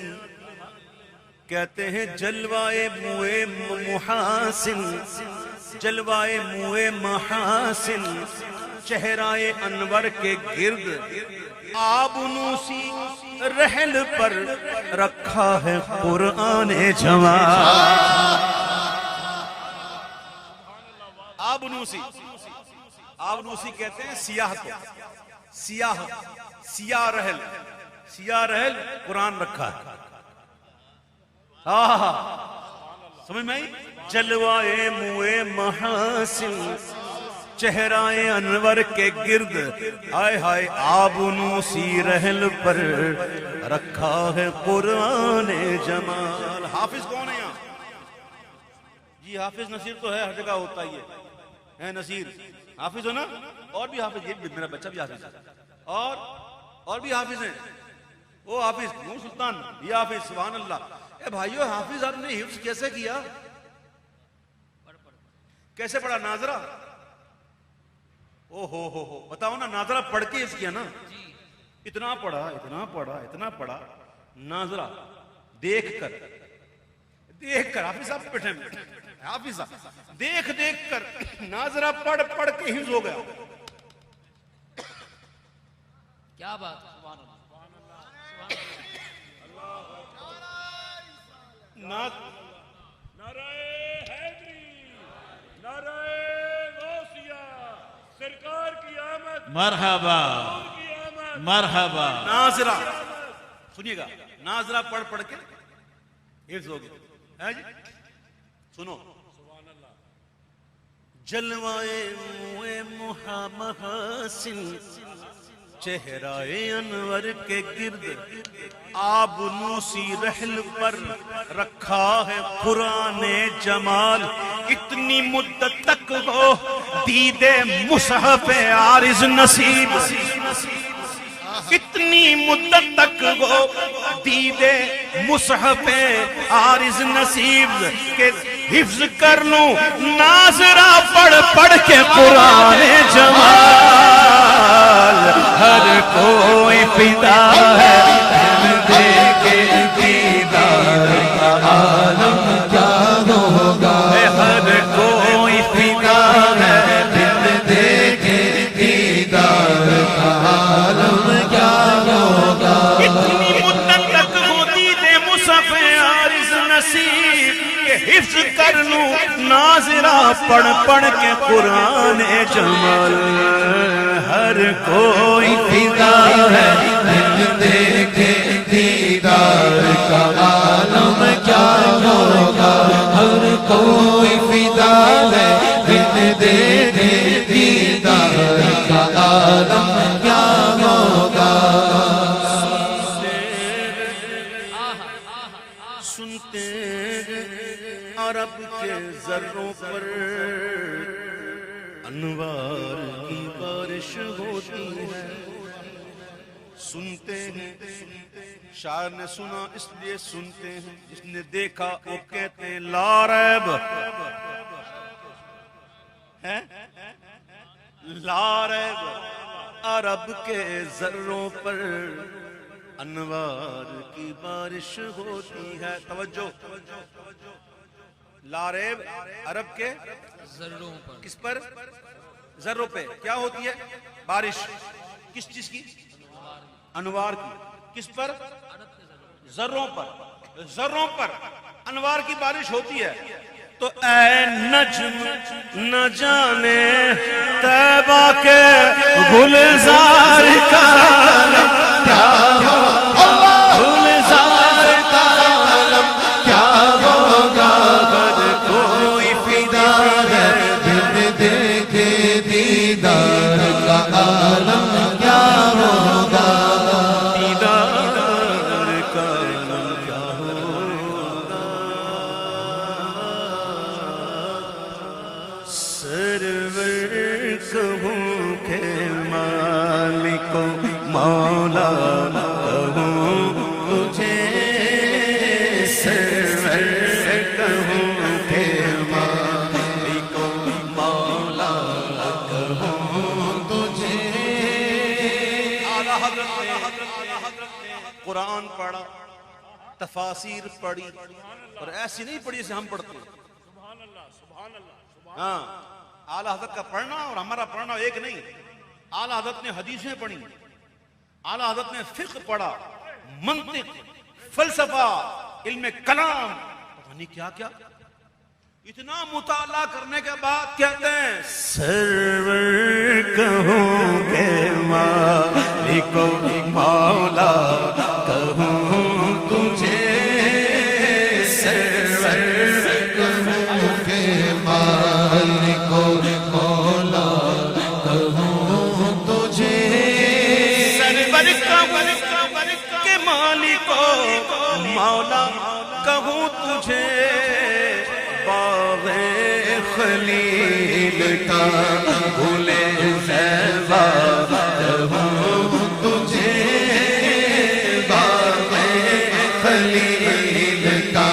کہتے ہیں جلوائے موئے محاسن، جلوائے موئے محاسن، چہرائے انور کے گرد آبنوسی رحل پر رکھا ہے قرآن جوان. آبنوسی، آبنوسی کہتے ہیں سیاہ کو، سیاہ، سیاہ رحل، سیاہ رحل قرآن رکھا ہے. سمجھ میں آئی؟ جلوائے موئے محاسن، چہرائے انور کے گرد، آئے ہائے آبنوسی رحل پر رکھا ہے قرآن جمال. حافظ کون ہے یہاں؟ جی حافظ نصیر تو ہے، ہر جگہ ہوتا ہی ہے. اے نصیر حافظ ہو نا؟ اور بھی حافظ، یہ میرا بچہ بھی حافظ ہے، اور بھی حافظ ہیں، وہ حافظ نور سلطان یہ حافظ، سبحان اللہ۔ اے بھائیو حافظ آپ نے حفظ کیسے کیا؟ کیسے پڑھا؟ ناظرہ، او ہو بتاؤ نا، ناظرہ پڑھ کے حفظ کیا نا؟ اتنا پڑھا ناظرہ دیکھ کر حافظ صاحب بیٹھے حافظ صاحب دیکھ کر ناظرہ پڑھ کے حفظ ہو گیا۔ کیا بات، نعرہ حیدری، نعرہ غوثیہ، سرکار کی آمد، مرحبا کی آمد، مرحبا۔ ناظرہ سنیے گا، ناظرہ پڑھ کے حفظ ہو گیا ہے جی۔ سنو، جلوائے منہ محاسن چہرائے انور کے گرد آب نوسی رحل پر رکھا ہے قرآن جمال، اتنی مدت تک ہو دید مصحف عارض نصیب، اتنی مدت تک ہو دید مصحف عارض نصیب کے حفظ کر لوں ناظرہ پڑھ کے قرآن جمال، ہر کوئی فدا ہے دیکھے دیدار کا عالم کیا ہوگا، ہر کوئی فدا ہے دیکھے دیدار کا عالم کیا ہوگا۔ اتنی مدت تک وہ دید مصحف عارض نصیب کہ حفظ کر لوں ناظرہ پڑھ کے قرآن جمال، ہر کوئی فدا ہے دیکھے دیدار کا عالم کیا ہوگا، ہر کوئی فدا ہے دیکھے دیدار کا عالم کیا ہوگا۔ سنتے عرب کے ذروں پر انوار کی بارش ہوتی ہے، سنتے ہیں شاعر نے سنا اس لیے سنتے ہیں، جس نے دیکھا وہ کہتے ہیں لا ریب ہے، لا ریب عرب کے ذروں پر انوار کی بارش ہوتی ہے۔ توجہ، لا ریب عرب کے ذروں پر، کس پر؟ ذروں پہ کیا ہوتی ہے؟ بارش، کس چیز کی؟ انوار کی، کس پر؟ ذروں پر، ذروں پر انوار کی بارش ہوتی ہے۔ تو اے نجم نہ جانے طیبہ کے گلزار کا کیا ہوگا، گلزار کا عالم کیا ہوگا، ہر کوئی فدا ہے دیکھے دیدار کا عالم کیا ہوگا، دیدار کا عالم کیا ہوگا۔ سرور کہوں کہ مالک مولا کہوں تجھے، سرور کہوں کہ مالک مولا کہوں تجھے۔ اعلیٰ حضرت قرآن پڑھا، تفاسیر پڑھی، اور ایسی نہیں پڑھی جیسے ہم پڑھتے ہیں۔ سبحان اللہ، سبحان اللہ، سبحان ہاں، اعلیٰ حضرت کا پڑھنا اور ہمارا پڑھنا ایک نہیں۔ اعلیٰ حضرت نے حدیثیں پڑھی، اعلیٰ حضرت نے فقہ پڑھا، منطق، فلسفہ، علم کلام، پتہ نہیں کیا کیا، اتنا مطالعہ کرنے کے بعد کہتے ہیں سرور کہوں کہ مالک مولا کہوں تجھے، سرور کہوں کہ مالک مولا کہوں تجھے، سرور کہوں کہ مالک مولا کہوں تجھے، باغ خلیل کا گل زیبا کہوں تجھے باغ خلیل کا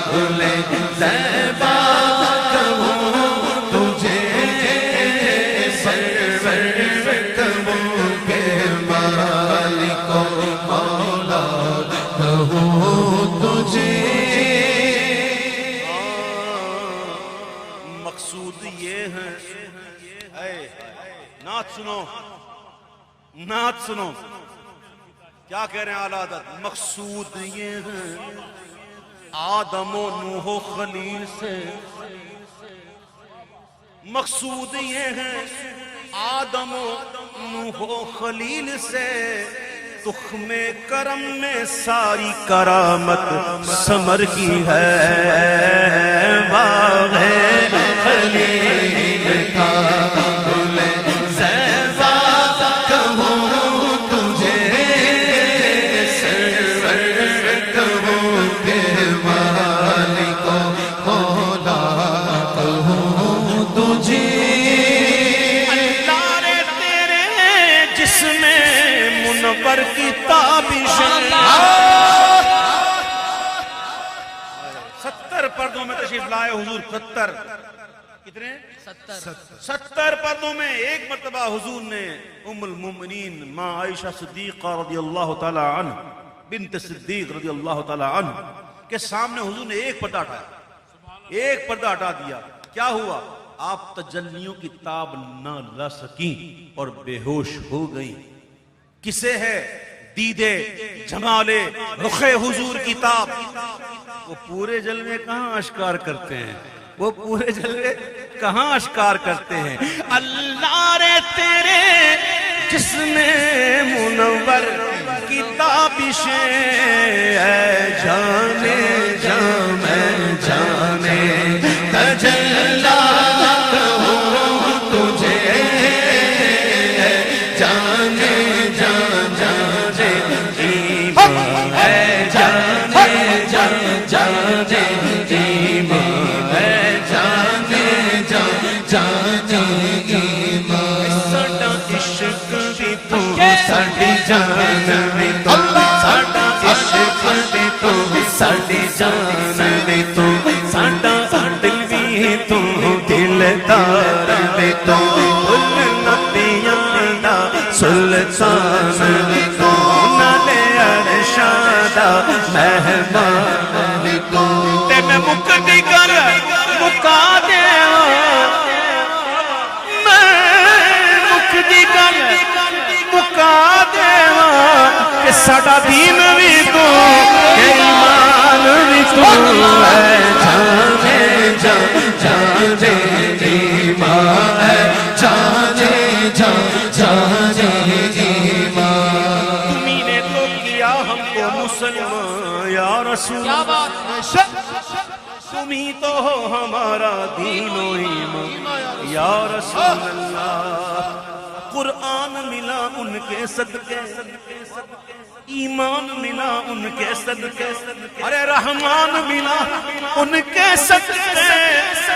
گل زیبا کہوں تجھے سرور کہوں کے مالک و مولا کہوں تجھے مقصود یہ ہے نعت سنو نعت سنو کیا کہہ رہے ہیں اعلیٰ حضرت مقصود یہ ہے آدم و نوح و خلیل سے مقصود یہ ہے آدم و نوح و خلیل سے تخم کرم میں ساری کرامت ثمر کی ہے باغ خلیل کا گل زیبا کہوں تجھے سرور کہوں کے مالک و مولا کہوں تجھے اللہ تیرے جسم منور کی تابش 70 پردوں میں تشریف لائے حضور 70 کتنے 70 پردوں میں ایک مرتبہ حضور نے ام المومنین ماں عائشہ صدیقہ رضی اللہ تعالی عنہ بنت صدیق رضی اللہ تعالی عنہ کے سامنے حضور نے ایک پردہ ہٹایا ایک پردہ ہٹا دیا کیا ہوا آپ تجلیوں کی تاب نہ لا سکیں اور بے ہوش ہو گئیں کسے ہے دیدے جمال رخ حضور کی تاب وہ پورے جلوے کہاں اشکار کرتے ہیں وہ پورے جلوے کہاں اشکار کرتے ہیں اللہ رے تیرے جسم منور کی تابشیں اے جانے جام جانے تجلا کہوں تجھے جانے جان جانے ایمان ہے جانے جان جانے ایمان ہے جانے جان جانے ایمان ساڈا عشق بھی تو ساڈی جان بھی تو ساڈا عشق بھی تو ساڈی جان بھی تو ساڈا دل بھی تو دلدار بھی تو سلطان بھی تو نالے ارشادہ مہمان بھی تو تے میں مکدی کر مکا دے میں مکدی کر مکا دے کہ ساڈا دین بھی تو کہ ایمان بھی تو ہے جانے جان جانے ایمان ہے جانے جان جانے ایمان تمہیں نے تو کیا ہم کو مسلمان یا رسول کیا بات ہے تمہیں تو ہو ہمارا دین و ایمان یا رسول اللہ قرآن ملا ان کے صدقے ایمان ملا ان کے صدقے ارے رحمان ملا ان کے صدقے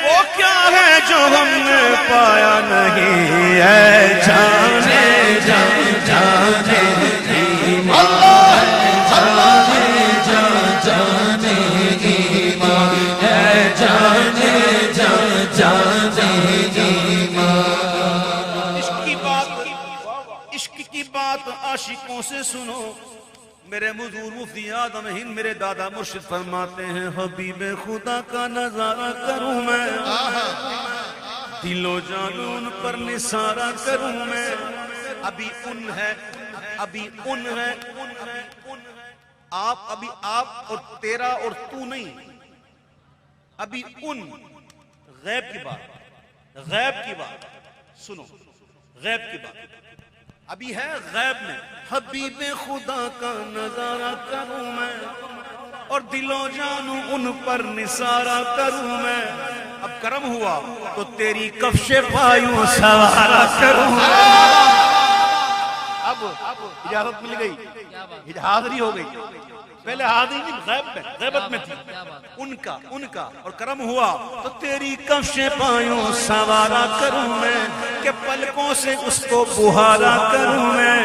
وہ کیا ہے جو ہم نے پایا نہیں ہے جانے جان جانے ایمان ہے جانے جان جانے ایمان ہے جانے جان جانے ایمان عشق کی بات عاشقوں سے سنو میرے حضور مفتی آدم ہند میرے دادا مرشد فرماتے ہیں حبیب خدا کا نظارہ کروں میں دل و جان پر نثارہ کروں میں ابھی ان ہے ابھی ان ہے آپ ابھی آپ اور تیرا اور تو نہیں ابھی ان غیب کی بات سنو غیب کی بات ابھی ہے غیب میں حبیب خدا کا نظارہ کروں میں اور دل و جانوں ان پر نثارہ کروں میں اب کرم ہوا تو تیری کفش پایوں سوارا کروں اب اجازت مل گئی حاضری ہو گئی پہلے حاضر نہیں، غیب میں، غیبت میں تھی، کیا بات ہے؟ ان کا اور کرم ہوا تو تیری کفشیں پایوں سوارا کروں میں، کہ پلکوں سے اس کو بہارا کروں میں،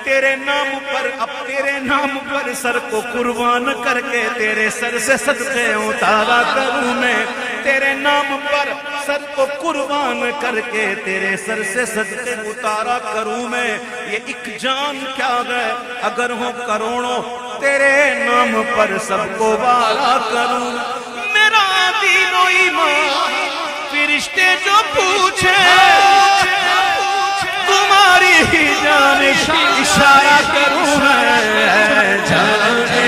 تیرے نام پر، اب تیرے نام پر سر کو قربان کر کے تیرے سر سے صدقے اتارا کروں میں، تیرے نام پر سر کو قربان کر کے تیرے سر سے صدقے اتارا کروں میں، یہ ایک جان کیا ہے اگر ہو کروڑوں، تیرے نام پر سب کو بارا کروں، میرا دین و ایمان فرشتے جو پوچھے تمہاری ہی جانب اشارہ کروں میں، جانے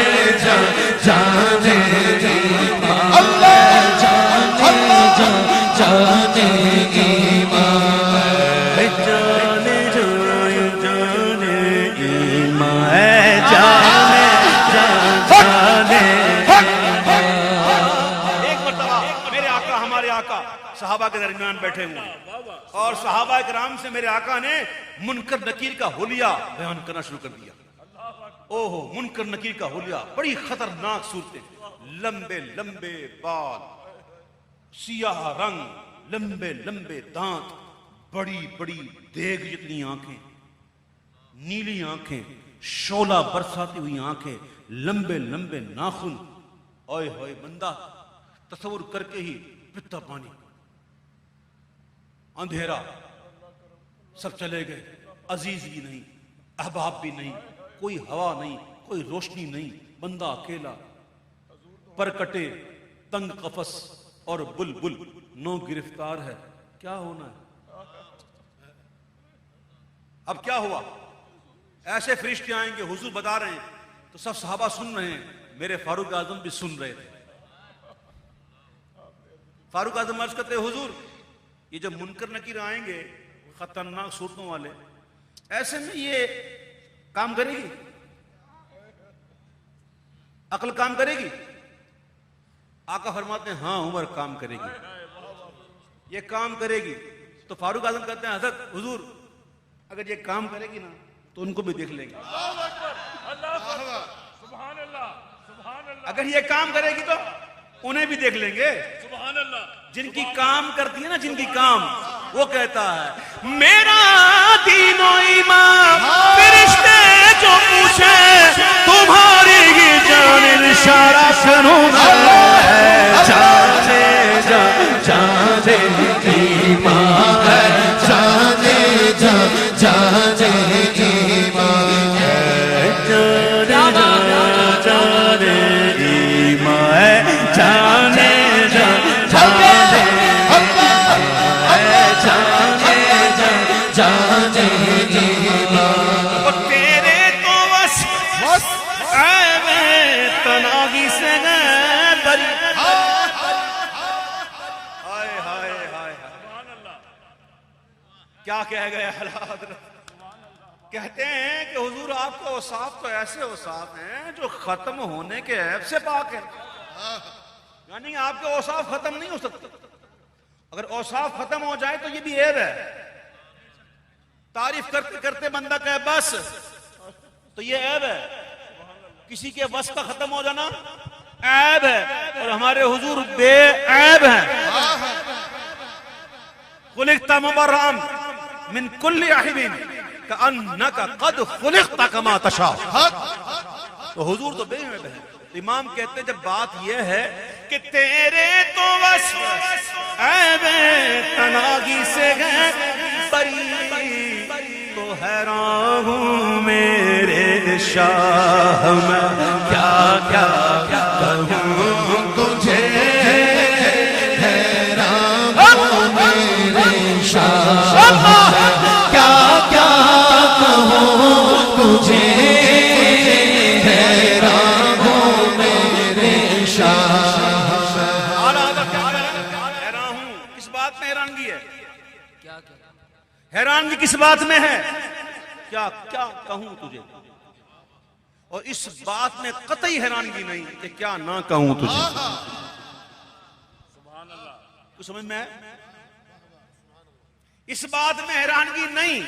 جانے اللہ جانے جانے ایمان جانے جانے ایمان جانے جانے۔ ایک مرتبہ میرے آقا، ہمارے آقا صحابہ کے درمیان بیٹھے ہوئے ہیں اور صحابہ کرام سے میرے آقا نے منکر نکیر کا حلیہ بیان کرنا شروع کر دیا۔ اوہو، منکر نکیر کا حلیہ، بڑی خطرناک صورتیں، لمبے لمبے بال، سیاہ رنگ، لمبے لمبے دانت، بڑی بڑی دیگ جتنی آنکھیں، نیلی آنکھیں، شعلہ برساتی ہوئی آنکھیں، لمبے لمبے ناخن، اوئے ہوئے بندہ تصور کر کے ہی پتا پانی، اندھیرا، سب چلے گئے، عزیز بھی نہیں، احباب بھی نہیں، کوئی ہوا نہیں، کوئی روشنی نہیں، بندہ اکیلا، پر کٹے، تنگ قفس اور بلبل نو گرفتار ہے، کیا ہونا ہے؟ اب کیا ہوا؟ ایسے فرشتے آئیں گے، حضور بتا رہے ہیں تو سب صحابہ سن رہے ہیں، میرے فاروق اعظم بھی سن رہے تھے۔ فاروق اعظم عرض کرتے حضور یہ جو منکر نکیر آئیں گے خطرناک صورتوں والے، ایسے میں یہ کام کرے گی؟ عقل کام کرے گی؟ آقا فرماتے ہیں ہاں عمر کام کرے گی، یہ کام کرے گی۔ تو فاروق اعظم کہتے ہیں حضرت حضور اگر یہ کام کرے گی نا تو ان کو بھی دیکھ لیں گے، سبحان اللہ، سبحان اللہ، اگر یہ کام کرے گی تو انہیں بھی دیکھ لیں گے۔ سبحان اللہ، جن کی کام کرتی ہے نا، جن کی کام، وہ کہتا ہے میرا دین و ایمان فرشتے جو پوچھے تمہاری ہی جانب اشارہ کروں میں، جانے جانے ایمان جانے جانے ایمان جانے ایمان جانے تیرے تو بس عیب تناغی سے بری، ہائے ہائے ہائے، کیا کہہ گئے حضرت؟ کہتے ہیں کہ حضور آپ کا اوصاف تو ایسے اوصاف ہیں جو ختم ہونے کے عیب سے پاک ہے، یعنی آپ کے اوصاف ختم نہیں ہو سکتے، اگر اوصاف ختم ہو جائے تو یہ بھی عیب ہے، تعریف کرتے کرتے بندہ کہے بس تو یہ عیب ہے، کسی کے بس کا ختم ہو جانا عیب ہے، اور ہمارے حضور بے عیب ہیں۔ خلقت مبرئا من کل عیب کأنک قد خلقت کما تشاء، تو حضور تو بے عیب ہے۔ امام کہتے ہیں جب بات یہ ہے کہ تیرے تو وصف عیب تناغی سے ہے بری، تو حیران ہوں میرے شاہ میں کیا کیا کہوں تجھے، حیران ہوں میرے شاہ کیا کیا کہوں تجھے، حیران ہوں میرے شاہ۔ حیران ہوں، کس بات میں حیرانگی ہے؟ کیا کیا حیرانگی کس بات میں ہے؟ کیا کیا کہوں تجھے، اور اس بات میں قطعی حیرانگی نہیں کہ کیا نہ کہوں تجھے۔ کچھ سمجھ میں ہے؟ اس بات میں حیرانگی نہیں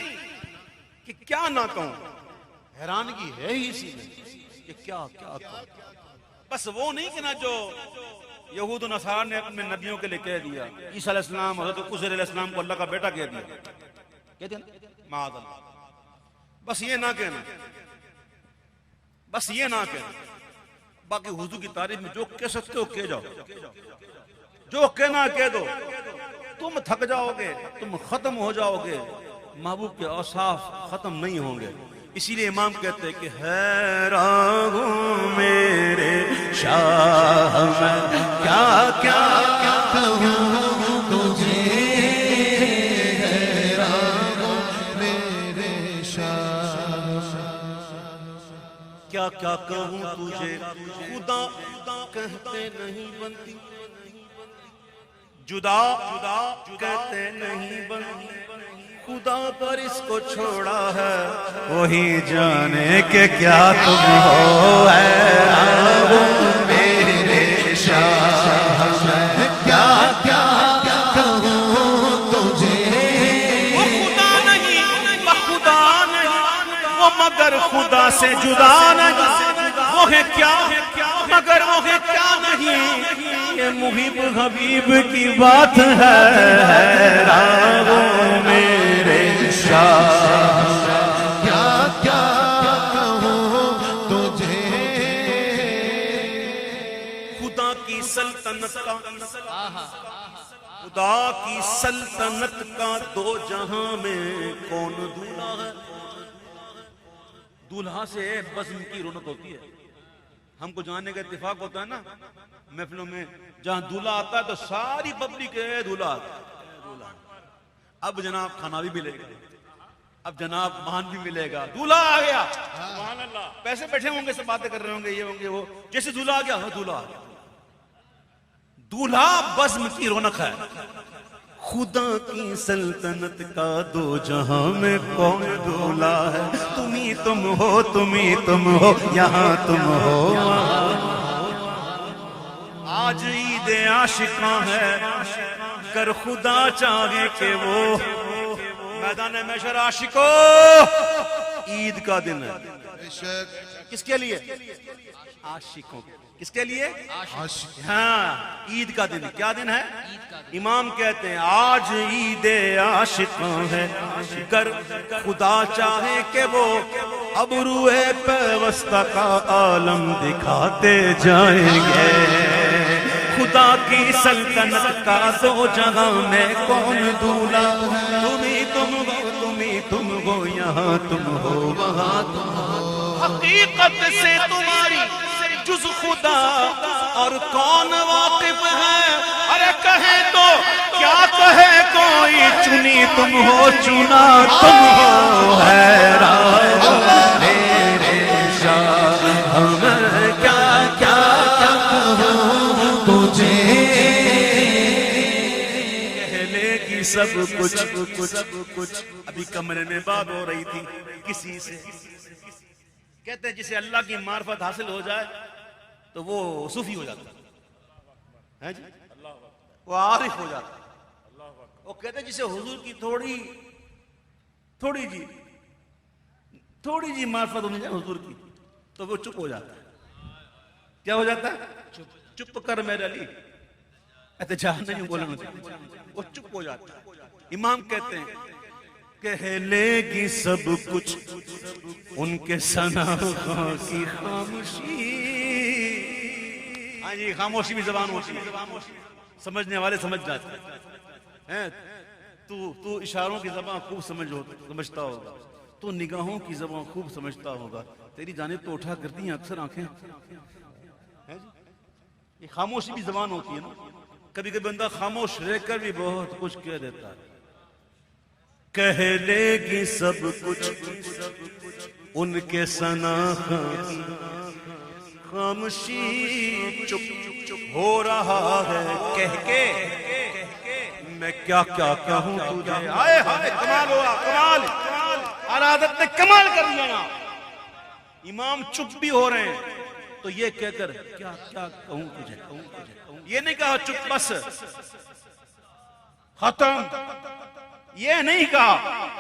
کہ کیا نہ کہوں، حیرانگی ہے ہی اسی میں کہ کیا بس وہ نہیں کہ نا جو یہود و نصارہ نے اپنے نبیوں کے لیے کہہ دیا، عیسیٰ علیہ السلام حضرت عزیر علیہ السلام کو اللہ کا بیٹا کہہ دیا، کہتے ہیں نا معاذ اللہ، بس یہ نہ کہنا، بس یہ نہ کہنا، باقی حضور کی تعریف میں جو کہہ سکتے ہو کہہ جاؤ، جو کہنا کہہ دو، تم تھک جاؤ گے، تم ختم ہو جاؤ گے، محبوب کے اوصاف ختم نہیں ہوں گے۔ اسی لیے امام کہتے ہیں کہ حیران ہوں میرے شاہ میں کیا کیا کہوں تجھے، حیران ہوں میرے شاہ، کیا کیا کہوں تجھے، خدا کہتے نہیں بنتی، جدا کہتے نہیں بنتی، خدا پر اس کو چھوڑا ہے، وہی جانے کہ کیا تم ہو، حیران ہوں میرے شاہ میں کیا کہوں تجھے، وہ خدا نہیں، وہ خدا نہیں، وہ مگر خدا سے جدا نہیں، وہ ہے کیا مگر وہ ہے کیا نہیں، یہ محب حبیب کی بات ہے، حیران ہوں میرے شاہ، کیا کہوں تجھے، خدا کی سلطنت کا، خدا کی سلطنت کا دو جہاں میں کون دولہا ہے، دولہا سے بزم کی رونق ہوتی ہے، ہم کو جاننے کا اتفاق ہوتا ہے نا محفلوں میں، جہاں دولہا آتا ہے تو ساری پبلک ہے دولہا آتا ہے، اب جناب کھانا بھی ملے گا، اب جناب مہان بھی ملے گا، دولہا آ گیا، سبحان اللہ، پیسے بیٹھے ہوں گے، سب باتیں کر رہے ہوں گے، یہ ہوں گے وہ، جیسے دولہا آ گیا دولہا آ گیا، دولہا بزم کی رونق ہے، خدا کی سلطنت کا دو جہاں میں کون دولہا ہے، تم ہی تم ہو، تم ہی تم ہو، یہاں تم ہو، آج عید عاشقاں ہے، گر خدا چاہے کہ وہ میدان محشر عاشقو، عید کا دن ہے، کس کے لیے؟ عاشقوں، کس کے لیے؟ ہاں عید کا دن، کیا دن ہے؟ امام کہتے ہیں آج عید عاشقاں ہے، گر خدا چاہے کہ وہ اب روح پیوستہ کا عالم دکھاتے جائیں گے، خدا کی سلطنت کا دو جہاں میں کون دولہا، تم ہی تم ہو، تم ہی تم ہو، یہاں تم ہو، وہاں تم ہو، حقیقت سے تمہاری جز خدا اور کون واقف ہے، ارے کہیں تو کیا کہے کوئی، چنی تم ہو، چنا تم ہو، حیران میرے شاہ میں کیا کہوں تجھے، کہہ لے گی سب کچھ، ابھی کمرے میں بات ہو رہی تھی کسی سے، کہتے ہیں جسے اللہ کی معرفت حاصل ہو جائے تو وہ صوفی ہو جاتا ہے، وہ عارف ہو جاتا ہے، وہ کہتے ہیں جسے حضور کی تھوڑی جی معرفت ہونی چاہیے حضور کی تو وہ چپ ہو جاتا ہے، کیا ہو جاتا ہے؟ چپ کر میرے علی، احتجاج نہیں بولنا چاہیے، وہ چپ ہو جاتا ہے۔ امام کہتے ہیں کہہ لے گی سب کچھ ان کے ثناء کی خاموشی، ہاں جی خاموشی بھی زبان ہوتی ہے، سمجھنے والے سمجھ جاتے ہیں، تو اشاروں کی زبان خوب سمجھتا ہوگا، تو نگاہوں کی زبان خوب سمجھتا ہوگا، تیری جانب تو اٹھا کرتی ہیں اکثر آنکھیں، یہ خاموشی بھی زبان ہوتی ہے نا، کبھی کبھی بندہ خاموش رہ کر بھی بہت کچھ کہہ دیتا ہے، کہہ لے گی سب کچھ ان کے ثناء کی خاموشی، چپ ہو رہا ہے کہہ کے میں کیا کہوں تجھے، آئے ہائے کمال ہوا، کمال، عادت نے کمال کر دیا نا، امام چپ بھی ہو رہے ہیں تو یہ کہہ کر کیا کہوں تجھے، یہ نہیں کہا چپ بس ختم، یہ نہیں کہا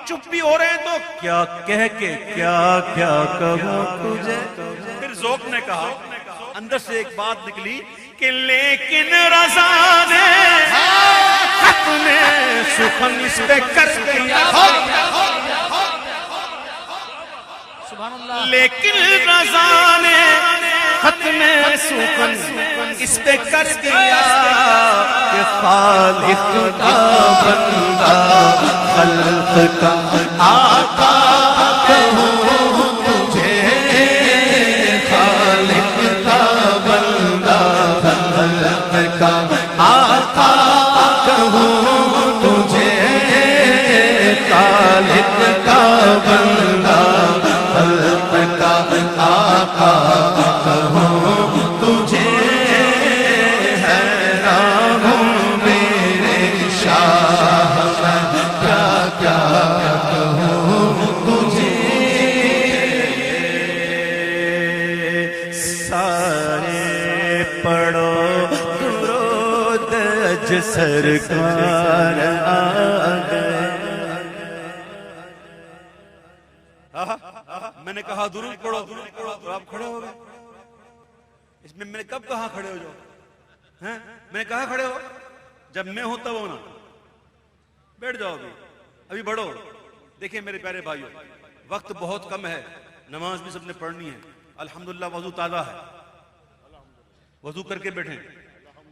چپ بھی ہو رہے ہیں تو کیا کہہ کے کیا کہوں تجھے، پھر ذوق نے کہا، اندر سے ایک بات نکلی کہ لیکن رضا نے ختم سخن اس پہ کر دیا، سبحان اللہ، لیکن رضا نے ختم سخن اس پہ کر دیا کہ خالق کا بندہ خلق کا آقا کہوں تجھے، خالق کا بندہ خلق کا آقا کہوں تجھے، خالق کا بندہ خلق کا آقا کہوں تجھے، حیران ہوں میرے شاہ میں کیا کیا کہوں تجھے، سارے پڑھو درود اج سرکار آ گئے۔ میں نے کہا درود پڑھو تو آپ کھڑے ہو گئے، اس میں نے کب کہا کھڑے ہو جاؤ، میں نے کہا کھڑے ہو، جب میں ہوتا وہ نا بیٹھ جاؤ، ابھی بڑھو۔ دیکھیں میرے پیارے بھائیو، وقت بہت کم ہے، نماز بھی سب نے پڑھنی ہے، الحمدللہ وضو تازہ ہے، وضو کر کے بیٹھیں،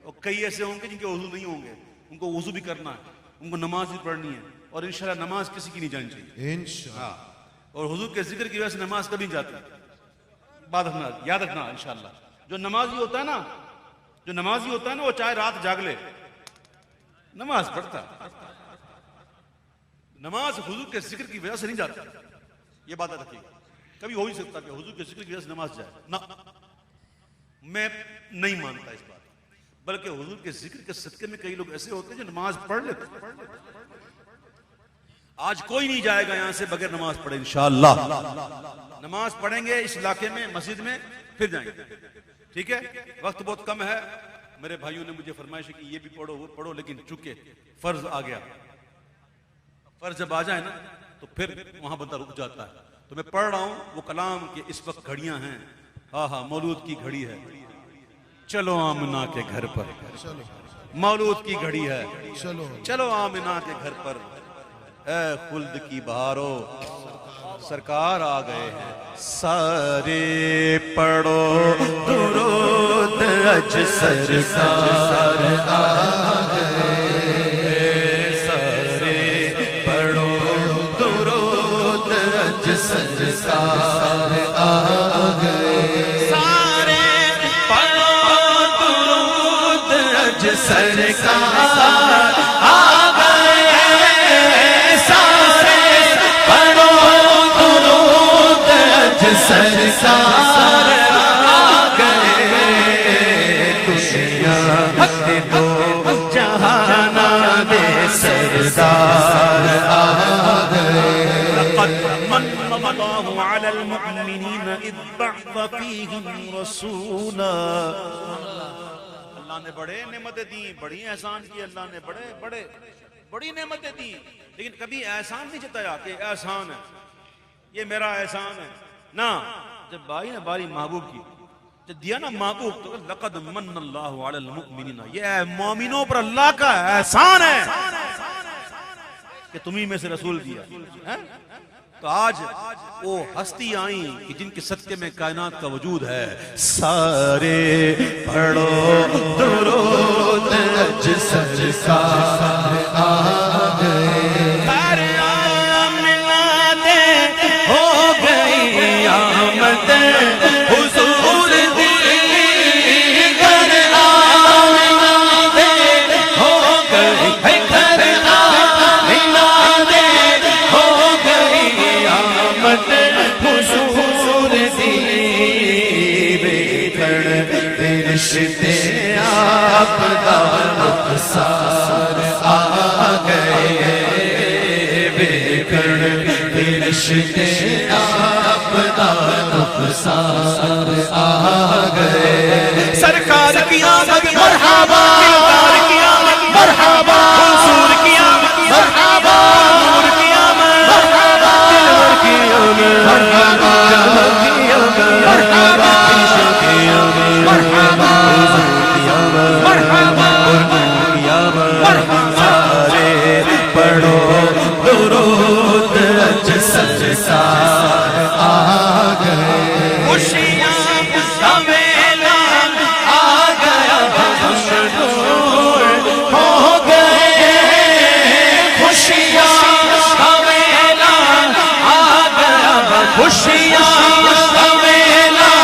اور کئی ایسے ہوں گے جن کے وضو نہیں ہوں گے، ان کو وضو بھی کرنا ہے، ان کو نماز بھی پڑھنی ہے، اور انشاءاللہ نماز کسی کی نہیں جانی چاہیے انشاءاللہ، اور حضور کے ذکر کی وجہ سے نماز کبھی نہیں جاتی، بات رکھنا، یاد رکھنا انشاءاللہ۔ جو نمازی ہوتا ہے نا، جو نمازی ہوتا ہے نا، وہ چاہے رات جاگ لے نماز پڑھتا، نماز حضور کے ذکر کی وجہ سے نہیں جاتی، یہ بات رکھیے گا۔ کبھی ہو ہی سکتا کہ حضور کے ذکر کی وجہ سے نماز جائے، نہ، میں نہیں مانتا اس بات، بلکہ حضور کے ذکر کے صدقے میں کئی لوگ ایسے ہوتے ہیں جو نماز پڑھ لیتے ہیں۔ آج کوئی نہیں جائے گا یہاں سے بغیر نماز پڑھے انشاءاللہ، نماز پڑھیں گے اس علاقے میں مسجد میں، پھر جائیں گے، ٹھیک ہے؟ وقت بہت کم ہے، میرے بھائیوں نے مجھے فرمائش ہے کہ یہ بھی پڑھو وہ پڑھو، لیکن چونکہ فرض آ گیا، فرض جب آ جائے نا تو پھر وہاں بندہ رک جاتا ہے۔ تو میں پڑھ رہا ہوں وہ کلام کہ اس وقت گھڑیاں ہیں، ہاں ہاں مولود کی گھڑی ہے، چلو آمنہ کے گھر پر، مولود کی گھڑی ہے، چلو آمنہ کے گھر پر، اے خلد کی بہارو سرکار آ گئے ہیں، سارے پڑھو درود اج سرکار آ گئے، سارے پڑھو درود اج سرکار آ گئے، سارے پڑھو درود اج سرکار آ گئے، سرکار آ گئے، خوشیاں دو جہاں دے سردار آ گئے، لقد من اللہ علی المؤمنین اذ بعث فیہم رسولا، اللہ نے بڑے نعمتیں دی، بڑی احسان کی، اللہ نے بڑی نعمتیں دی، لیکن کبھی احسان نہیں جتایا کہ احسان ہے، یہ میرا احسان ہے، نہ، جب بھائی نے باری محبوب کی، جب دیا نا محبوب تو لقد من اللہ علی المؤمنین، یہ مومنوں پر اللہ کا احسان ہے کہ تمہیں میں سے رسول دیا۔ تو آج وہ ہستی آئیں کہ جن کے صدقے میں کائنات کا وجود ہے، سارے پڑھو درود اج سرکار آ گئے، حضور دی گھر آمنہ دے ہو گئی، گھر آمنہ دے ہو گئی آمد، حضور دی بے رشتے آپ دا رخسار آ گئے، بے رشتے آپ دا رخسار آ گئے، سرکار کی آمد مرحبا، سرکار کی آمد مرحبا، حضور کی آمد مرحبا، نور کی آمد مرحبا، دلور کی آمد مرحبا، مرحبا، خوشیاں حویلا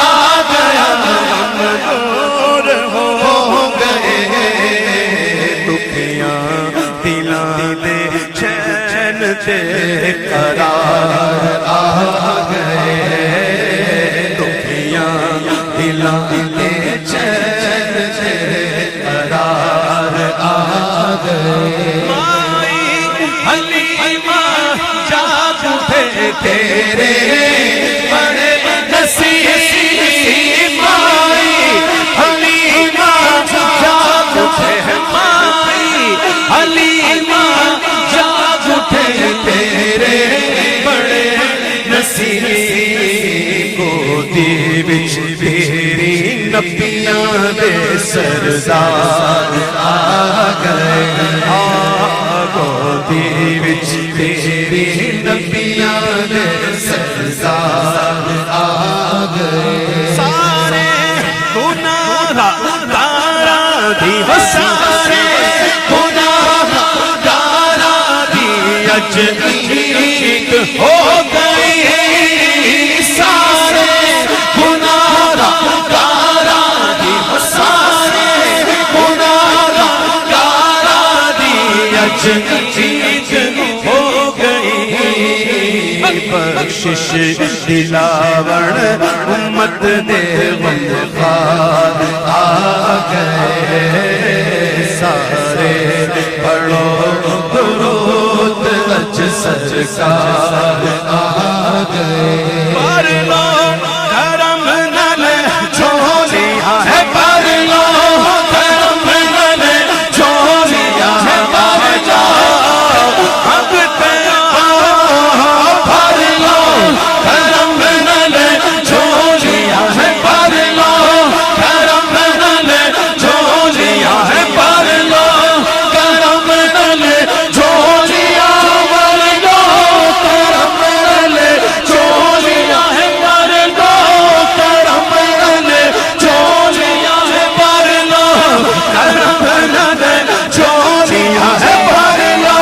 آ گیا، غم دور ہو گئے، دکھیاں دلاں دے چین دے قرار آ گئے، دکھیاں دلاں دے چین دے قرار آ گئے۔ مائی حلیمہ جاگ اٹھے تیرے بڑے نصیب، مائی حلیمہ جاگ اٹھے، مائی حلیمہ جاگ اٹھے تیرے بڑے نصیب، گودی وچ تیری نبیاں دے سردار آ گئے، گودی وچ تیری نبیاں دے سردار آ گئے، سارے گناہ گاراں دی، سارے گناہ گاراں دی اج عید ہو گئی، سارے گناہ گاراں دی، سارے گناہ گاراں دی اج عید ہو گئی، بخشش دلاور امت دے غمخوار آ گئے، سارے پڑھو درود اج سرکار آ گئے، پر لو کرم نال جھولیاں ہے، پر لو کرم نال جھولیاں ہے، پر جاؤ منگتے پر لو کرم نال جھولیاں ہے، پر لو کرم نال جھولیاں ہے، پر لو کرم نال جھولیاں، پر لو کرم نال جھولیاں ہے، پر لو کرم نال جھولیاں ہے، پر لو کرم نال جھولیاں ہے، پر لو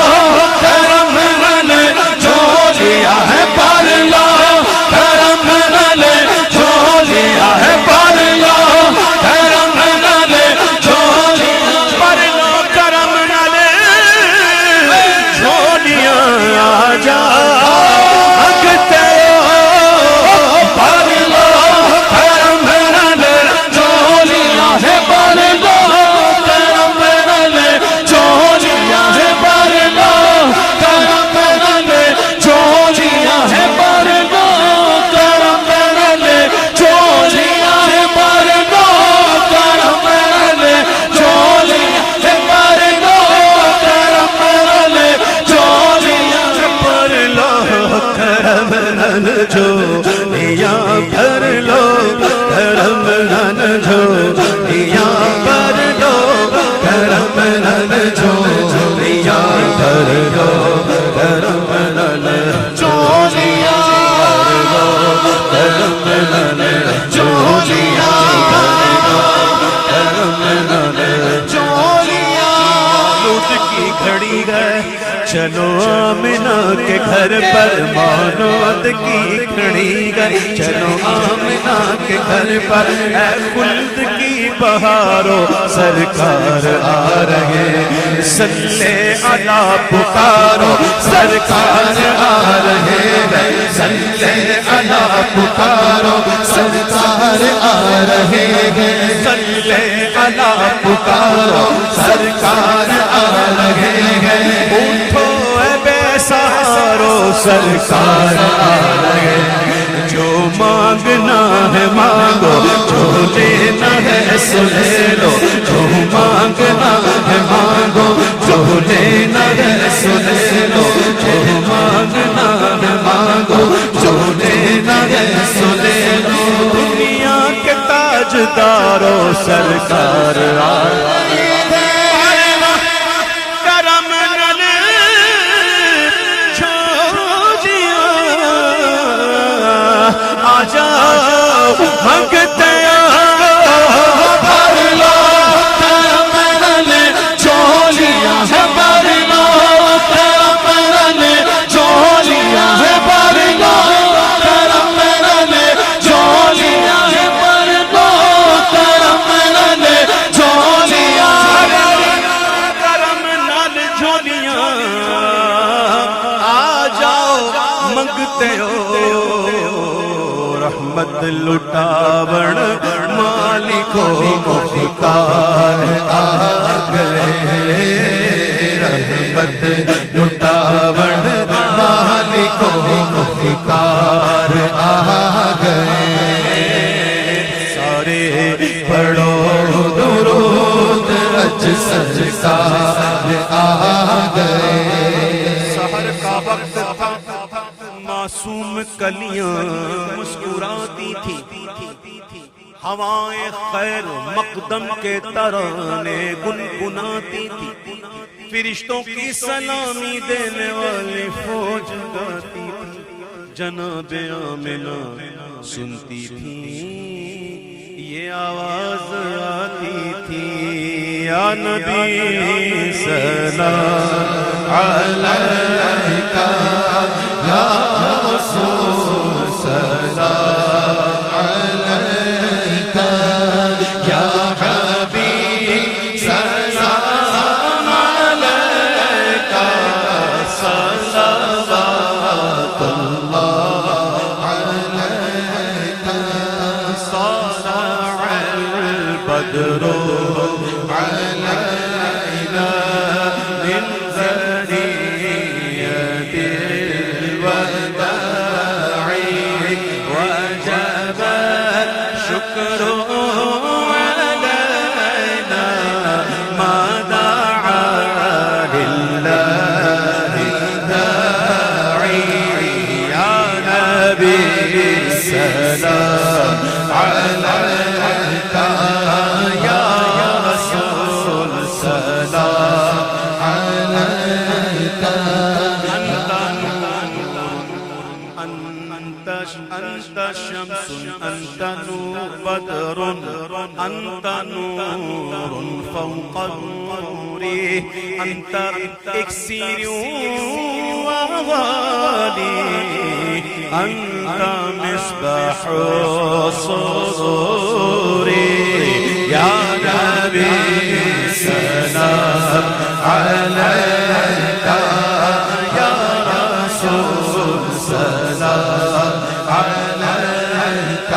کرم نال جھولیاں ہے، پر لو کرم نال جھولیاں ہے، پر لو کرم نال جھولیاں، پر لو کرم نال جھولیاں آ جا منگتے ہو، پر لو کرم نال جھولیاں ہے، پر لو کرم نال جھولیاں ہے، پر لو کرم نال جھولیاں ہے، پر لو کرم نال جھولیاں ہے، پر لو کرم نال جھولیاں ہے، پر لو کرم نال جھولیاں ہے، پر لو کرم نال جھولیاں، بھر لو کرم نال جھولیاں، بھر لو کرم نال جھولیاں، بھر لو کرم نال جھولیاں، بھر لو کرم نال جھولیاں، بھر لو کرم نال جھولیاں، لوٹ کی گھڑی گئے چلو آمنہ کے گھر پر، مانوت کی کھڑی گئے چلو آمنہ کے گھر پر، اے خلد کی بہاروں سرکار آ رہے، صلی علی پکارو سرکار آ رہے ہیں، صلی علی پکارو سرکار آ رہے ہیں، صلی علی پکارو سرکار آ رہے ہیں، اٹھو اے بے سہارو سرکار آ رہے ہیں، جو مانگنا ہے مانگو، جو لینا ہے سو لے لو، جو مانگنا ہے مانگو، جو لینا ہے سو لے لو، جو مانگنا ہے مانگو، جو لینا ہے سو لے لو، دنیا کے تاجدارو سرکار آ رہے ہیں، کرم نال جھولیاں آ جاؤ منگتے بھر لو کرم نال جھولیاں ہے، بھر لو کرم نال جھولیاں ہے، بھر لو دیو رحمت لٹاون مالکو مختار آ گئے رحمت لٹاون مالکو مختار آ گئے سارے پڑھو درود اج سرکار آ گئے سحر کا وقت تھا معصوم کلیاں مسکراتی تھی ہوائیں خیر مقدم کے ترانے گنگناتی تھی فرشتوں کی سلامی دینے والی فوج گاتی تھی جناب آمنہ سنتی تھی یہ آواز آتی تھی یا نبی سلام علیکہ یا رسول سلام علیکہ یا حبیب سلام علیکہ صلوات اللہ علیکہ صلع البدر علینا من ثنیۃ الوداع وجب الشکر علینا ما دعا للہ داعی یا نبی سلام علیکہ یا رسول سلام علیکہ أنت شمس أنت نور بدر أنت نور فوق النور أنت إكسير وغالي أنت مصباح الصدور يا نبي سلام عليك يا رسول سلام عليك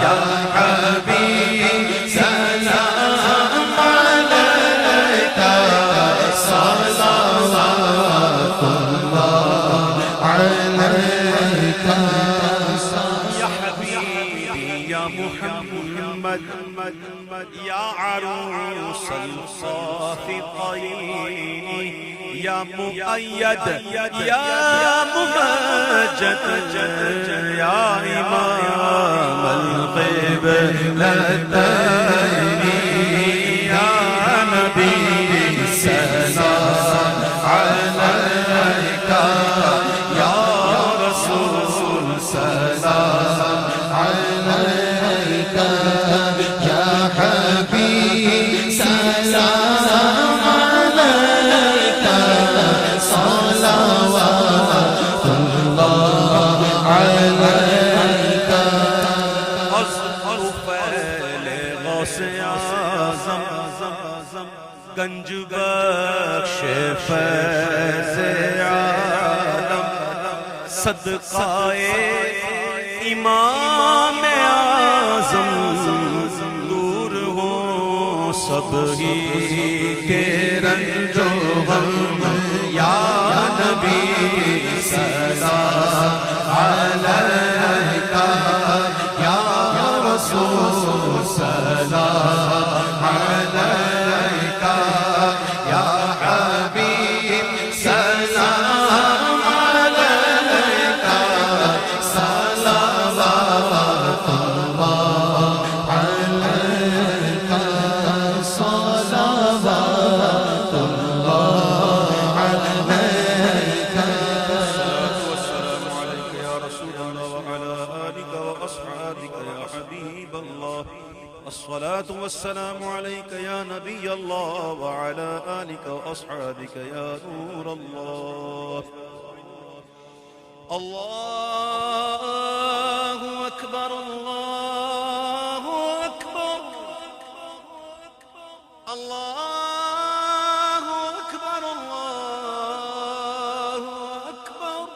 يا حبيب سلام عليك صلوات الله عليك يا حبيبي يا محمد يا عروس الصافقين يا مؤيد يا ممجد يا إمام القبلتين يا نبي سلام عليك يا رسول سلام عليك يا حبيب سلام عليك صلوات الله عليك أصطفى لغوث أعظم گنج بخش فیض عالم صدقائے امام اعظم دور ہو سب ہی کے رنج و غم یا نبی سلام علیکہ یا رسول سلام علیکہ یا حبیب سلام علیکہ صلوات اللہ علیکہ صلوات اللہ علیکہ والسلام علیکہ یا رسول اللہ وعلى آلک وأصحابک یا حبیب اللہ الصلاة والسلام عليك يا نبي الله وعلى آلك وأصحابك يا نور الله الله أكبر الله أكبر الله أكبر الله أكبر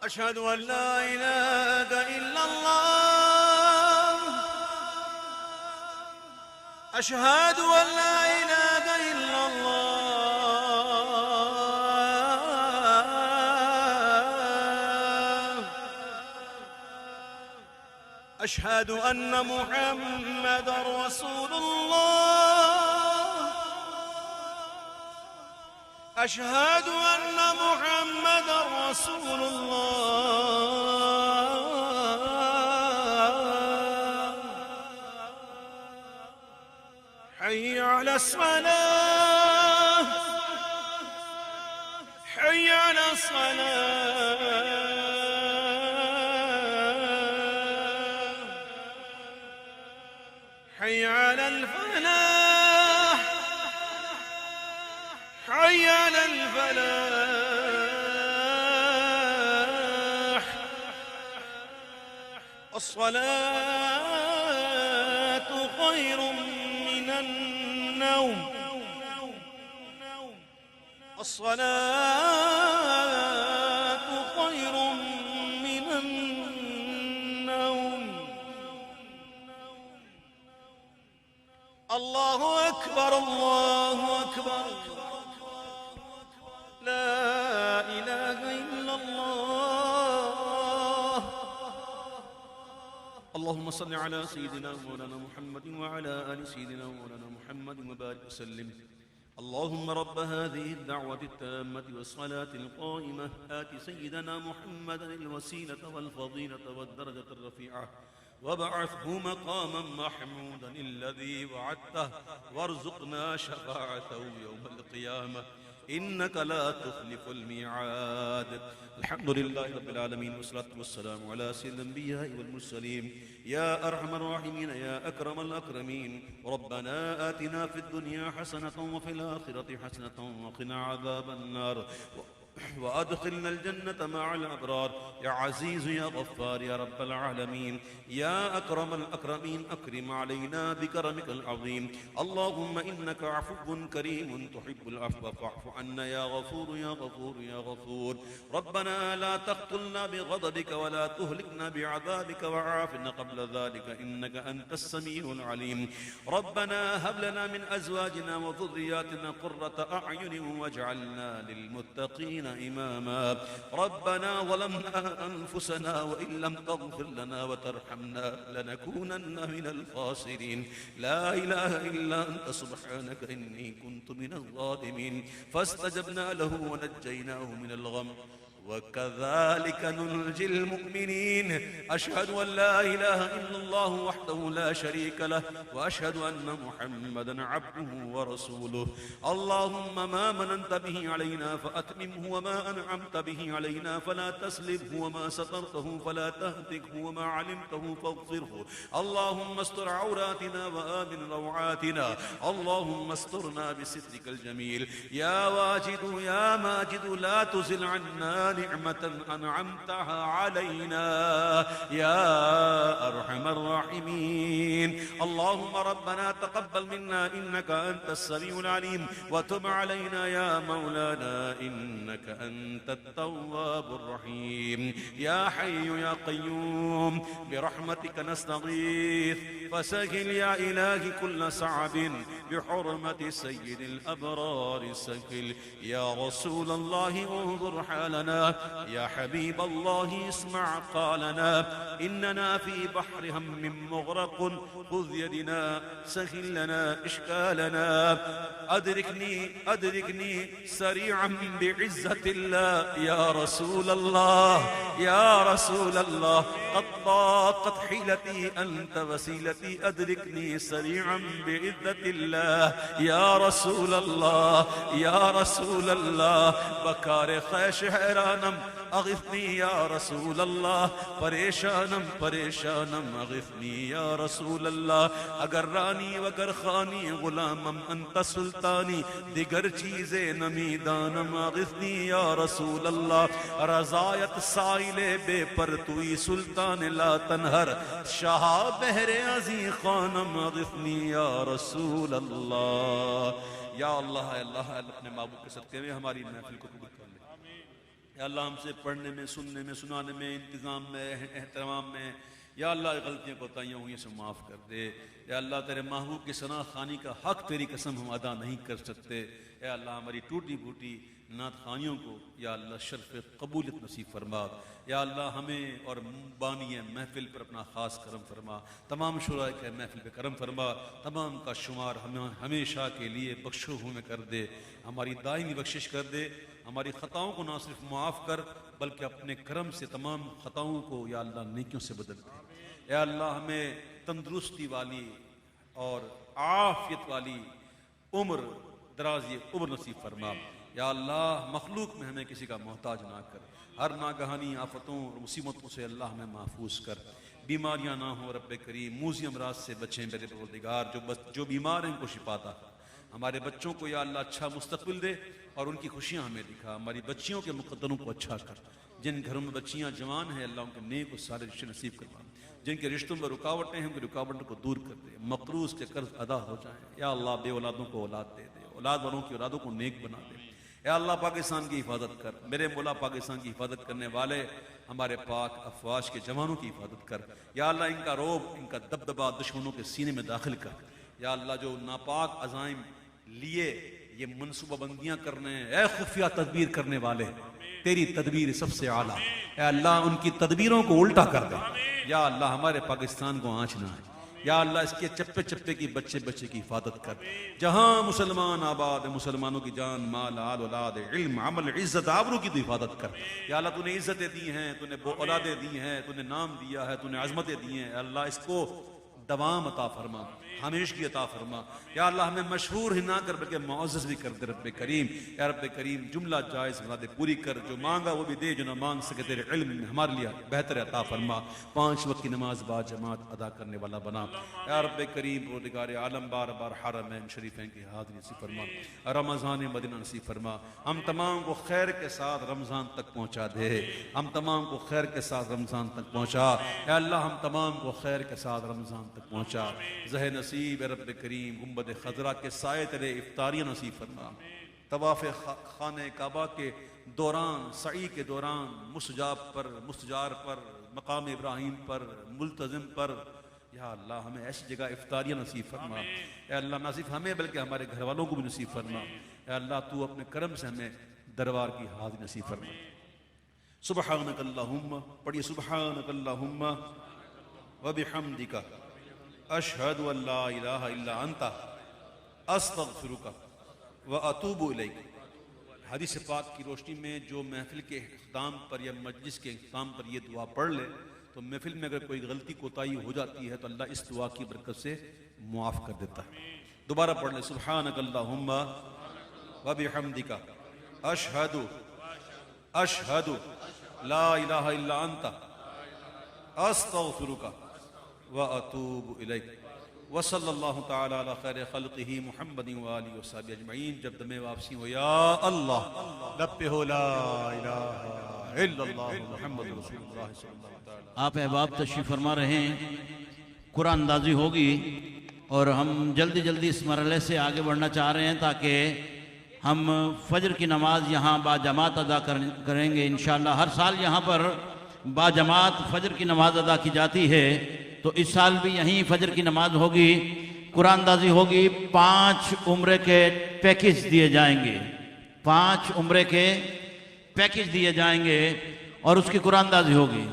أشهد أن لا إله إلا الله أشهد أن لا إله إلا الله أشهد أن محمدا رسول الله أشهد أن محمدا رسول الله حي على الصلاة حي على الصلاة حي على الفلاح حي على الفلاح الصلاة خير من النوم الصلاة خير من النوم الله أكبر الله أكبر لا إله إلا الله اللهم صل على سيدنا مولانا محمد وعلى آل سيدنا مولانا محمد وبارك وسلم اللهم رب هذه الدعوة التامة والصلاة القائمة آت سيدنا محمدا الوسيلة والفضيلة والدرجة الرفيعة وابعثه مقاما محمودا الذي وعدته وارزقنا شفاعته يوم القيامة إنك لا تخلف الميعاد الحمد لله رب العالمين والصلاة والسلام على سيد الأنبياء والمرسلين يا أرحم الراحمين يا أكرم الأكرمين ربنا آتنا في الدنيا حسنة وفي الآخرة حسنة وقنا عذاب النار وأدخلنا الجنة مع الأبرار يا عزيز يا غفار يا رب العالمين يا أكرم الأكرمين أكرم علينا بكرمك العظيم اللهم إنك عفو كريم تحب العفو فاعف عنا يا غفور يا غفور يا غفور ربنا لا تقتلنا بغضبك ولا تهلكنا بعذابك وعافنا قبل ذلك إنك أنت السميع العليم ربنا هب لنا من أزواجنا وذرياتنا قرة أعين واجعلنا للمتقين إماما ربنا ظلمنا أنفسنا وإن لم تغفر لنا وترحمنا لنكونن من الخاسرين لا إله إلا أنت سبحانك إني كنت من الظالمين فاستجبنا له ونجيناه من الغم وكذلك ننجي المؤمنين أشهد أن لا إله إلا الله وحده لا شريك له وأشهد أن محمدا عبده ورسوله اللهم ما مننت به علينا فأتممه وما أنعمت به علينا فلا تسلبه وما سترته فلا تهتكه وما علمته فاغفره اللهم استر عوراتنا وآمن روعاتنا اللهم استرنا بسترك الجميل يا واجد يا ماجد لا تزل عنا نعمة أنعمتها علينا يا أرحم الراحمين اللهم ربنا تقبل منا إنك أنت السميع العليم وتب علينا يا مولانا إنك أنت التواب الرحيم يا حي يا قيوم برحمتك نستغيث فسهل يا إلهي كل صعب بحرمة سيد الأبرار سهل يا رسول الله انظر حالنا يا حبيب الله اسمع قالنا إننا في بحر هم مغرق خذ يدنا سهل لنا إشكالنا أدركني سريعا بعزة الله يا رسول الله يا رسول الله قد ضاقت حيلتي أنت وسيلتي أدركني سريعا بعزة الله يا رسول الله يا رسول الله بكار خيش حيرانم أغثني يا رسول الله پریشانم أغثني يا رسول الله اگر رانی وگر خانی غلامم أنت سلطانی دیگر چیزیں نمیدانم أغثني يا رسول الله رضایت سائل بے پر توی سلطان لا تنہر شاہ بحر عزی خانم أغثني يا رسول الله یا اللہ اے اللہ اپنے محبوب کے صدقے میں ہماری محفل کو قبول کر لے یا اللہ ہم سے پڑھنے میں، سننے میں، سنانے میں، انتظام میں، احترام میں یا اللہ غلطیاں کوتاہیاں ہوئی سے معاف کر دے۔ یا اللہ تیرے محبوب کی ثنا خوانی کا حق تیری قسم ہم ادا نہیں کر سکتے۔ اے اللہ ہماری ٹوٹی پھوٹی نعت خوانیوں کو یا اللہ شرف قبولیت نصیب فرما۔ یا اللہ ہمیں اور بانی محفل پر اپنا خاص کرم فرما، تمام شرائع کے محفل پہ کرم فرما، تمام کا شمار ہمیشہ کے لیے بخشوں میں کر دے، ہماری دائمی بخشش کر دے، ہماری خطاؤں کو نہ صرف معاف کر بلکہ اپنے کرم سے تمام خطاؤں کو یا اللہ نیکیوں سے بدل دے۔ یا اللہ ہمیں تندرستی والی اور عافیت والی عمر درازی عمر نصیب فرما۔ یا اللہ مخلوق میں ہمیں کسی کا محتاج نہ کر، ہر ناگہانی آفتوں اور مصیبتوں سے اللہ ہمیں محفوظ کر، بیماریاں نہ ہوں رب کریم، موذی امراض سے بچیں میرے پروردگار، جو بیمار ہیں ان کو شفا عطا کر، ہمارے بچوں کو یا اللہ اچھا مستقبل دے اور ان کی خوشیاں ہمیں دکھا، ہماری بچیوں کے مقدروں کو اچھا کر، جن گھروں میں بچیاں جوان ہیں اللہ ان کے نیک و سارے رشتے نصیب کروا، جن کے رشتوں میں رکاوٹیں ہیں ان کی رکاوٹوں کو دور کر دے، مقروض کے قرض ادا ہو جائیں۔ یا اللہ بے اولادوں کو اولاد دے دے، اولاد والوں کی اولادوں کو نیک بنا دے۔ یا اللہ پاکستان کی حفاظت کر، میرے مولا پاکستان کی حفاظت کرنے والے ہمارے پاک افواج کے جوانوں کی حفاظت کر۔ یا اللہ ان کا روب، ان کا دبدبا دشمنوں کے سینے میں داخل کر۔ یا اللہ جو ناپاک عزائم لیے یہ منصوبہ بندیاں کرنے ہیں، اے خفیہ تدبیر کرنے والے تیری تدبیر سب سے اعلیٰ، اے اللہ ان کی تدبیروں کو الٹا کر دے۔ یا اللہ ہمارے پاکستان کو آنچ نہ آئے، یا اللہ اس کے چپے چپے کی بچے بچے کی حفاظت کر، جہاں مسلمان آباد مسلمانوں کی جان مال آل اولاد علم عمل عزت آبرو کی تو حفاظت کر۔ یا اللہ تو نے عزتیں دی ہیں، تو نے اولادیں دی ہیں، تو نے نام دیا ہے، تو نے عظمتیں دی ہیں، اللہ اس کو دوام عطا فرما، ہمیشگی عطا فرما۔ یا اللہ ہمیں مشہور ہی نہ کر بلکہ معزز بھی کر دے رب کریم۔ یا رب کریم جملہ جائز مرادیں پوری کر، جو مانگا وہ بھی دے، جو نہ مانگ سکے تیرے علم میں ہمارے لیے بہتر عطا فرما۔ 5 وقت کی نماز با جماعت ادا کرنے والا بنا۔ یا رب کریم پروردگار عالم بار بار حرمین شریفین کی حاضری نصیب فرما، رمضان مدینہ نصیب فرما، ہم تمام کو خیر کے ساتھ رمضان تک پہنچا دے، ہم تمام کو خیر کے ساتھ رمضان تک پہنچا۔ یا اللہ ہم تمام کو خیر کے ساتھ رمضان تک پہنچا۔ زہ نصیب رب کریم گنبد خضرا کے سائے تلے افطاریاں نصیب فرما، طواف خانہ کعبہ کے دوران، سعی کے دوران، مستجار پر، مقام ابراہیم پر، ملتزم پر، یا اللہ ہمیں ایسی جگہ افطاریاں نصیب فرما۔ یا اللہ نہ صرف ہمیں بلکہ ہمارے گھر والوں کو بھی نصیب فرما۔ یا اللہ تو اپنے کرم سے ہمیں دربار کی حاضری نصیب فرما۔ سبحانک اللہم، پڑھیے سبحانک اللہم وبحمدک اشہد ان لا الہ الا انت استغفرک واتوب الیک۔ حدیث پاک کی روشنی میں جو محفل کے اختتام پر یا مجلس کے اختتام پر یہ دعا پڑھ لے تو محفل میں اگر کوئی غلطی کوتاہی ہو جاتی ہے تو اللہ اس دعا کی برکت سے معاف کر دیتا ہے۔ دوبارہ پڑھ لیں سبحانک اللہم وبحمدک اشہد لا الہ الا انت استغفرک واتوب الیک۔ وصلی اللہ تعالی علی خیر خلقہ محمد وآلہ وصحبہ اجمعین۔ جب دم واپسی ہو یا اللہ لب پہ ہو لا الہ الا اللہ محمد رسول اللہ صلی اللہ علیہ وسلم۔ آپ احباب تشریف فرما رہے ہیں، قرآن اندازی ہوگی اور ہم جلدی جلدی اس مرحلے سے آگے بڑھنا چاہ رہے ہیں تاکہ ہم فجر کی نماز یہاں با جماعت ادا کریں گے انشاءاللہ۔ ہر سال یہاں پر با جماعت فجر کی نماز ادا کی جاتی ہے، تو اس سال بھی یہیں فجر کی نماز ہوگی، قرآن اندازی ہوگی، 5 عمرے کے پیکج دیے جائیں گے، 5 عمرے کے پیکج دیے جائیں گے اور اس کی قرآن اندازی ہوگی۔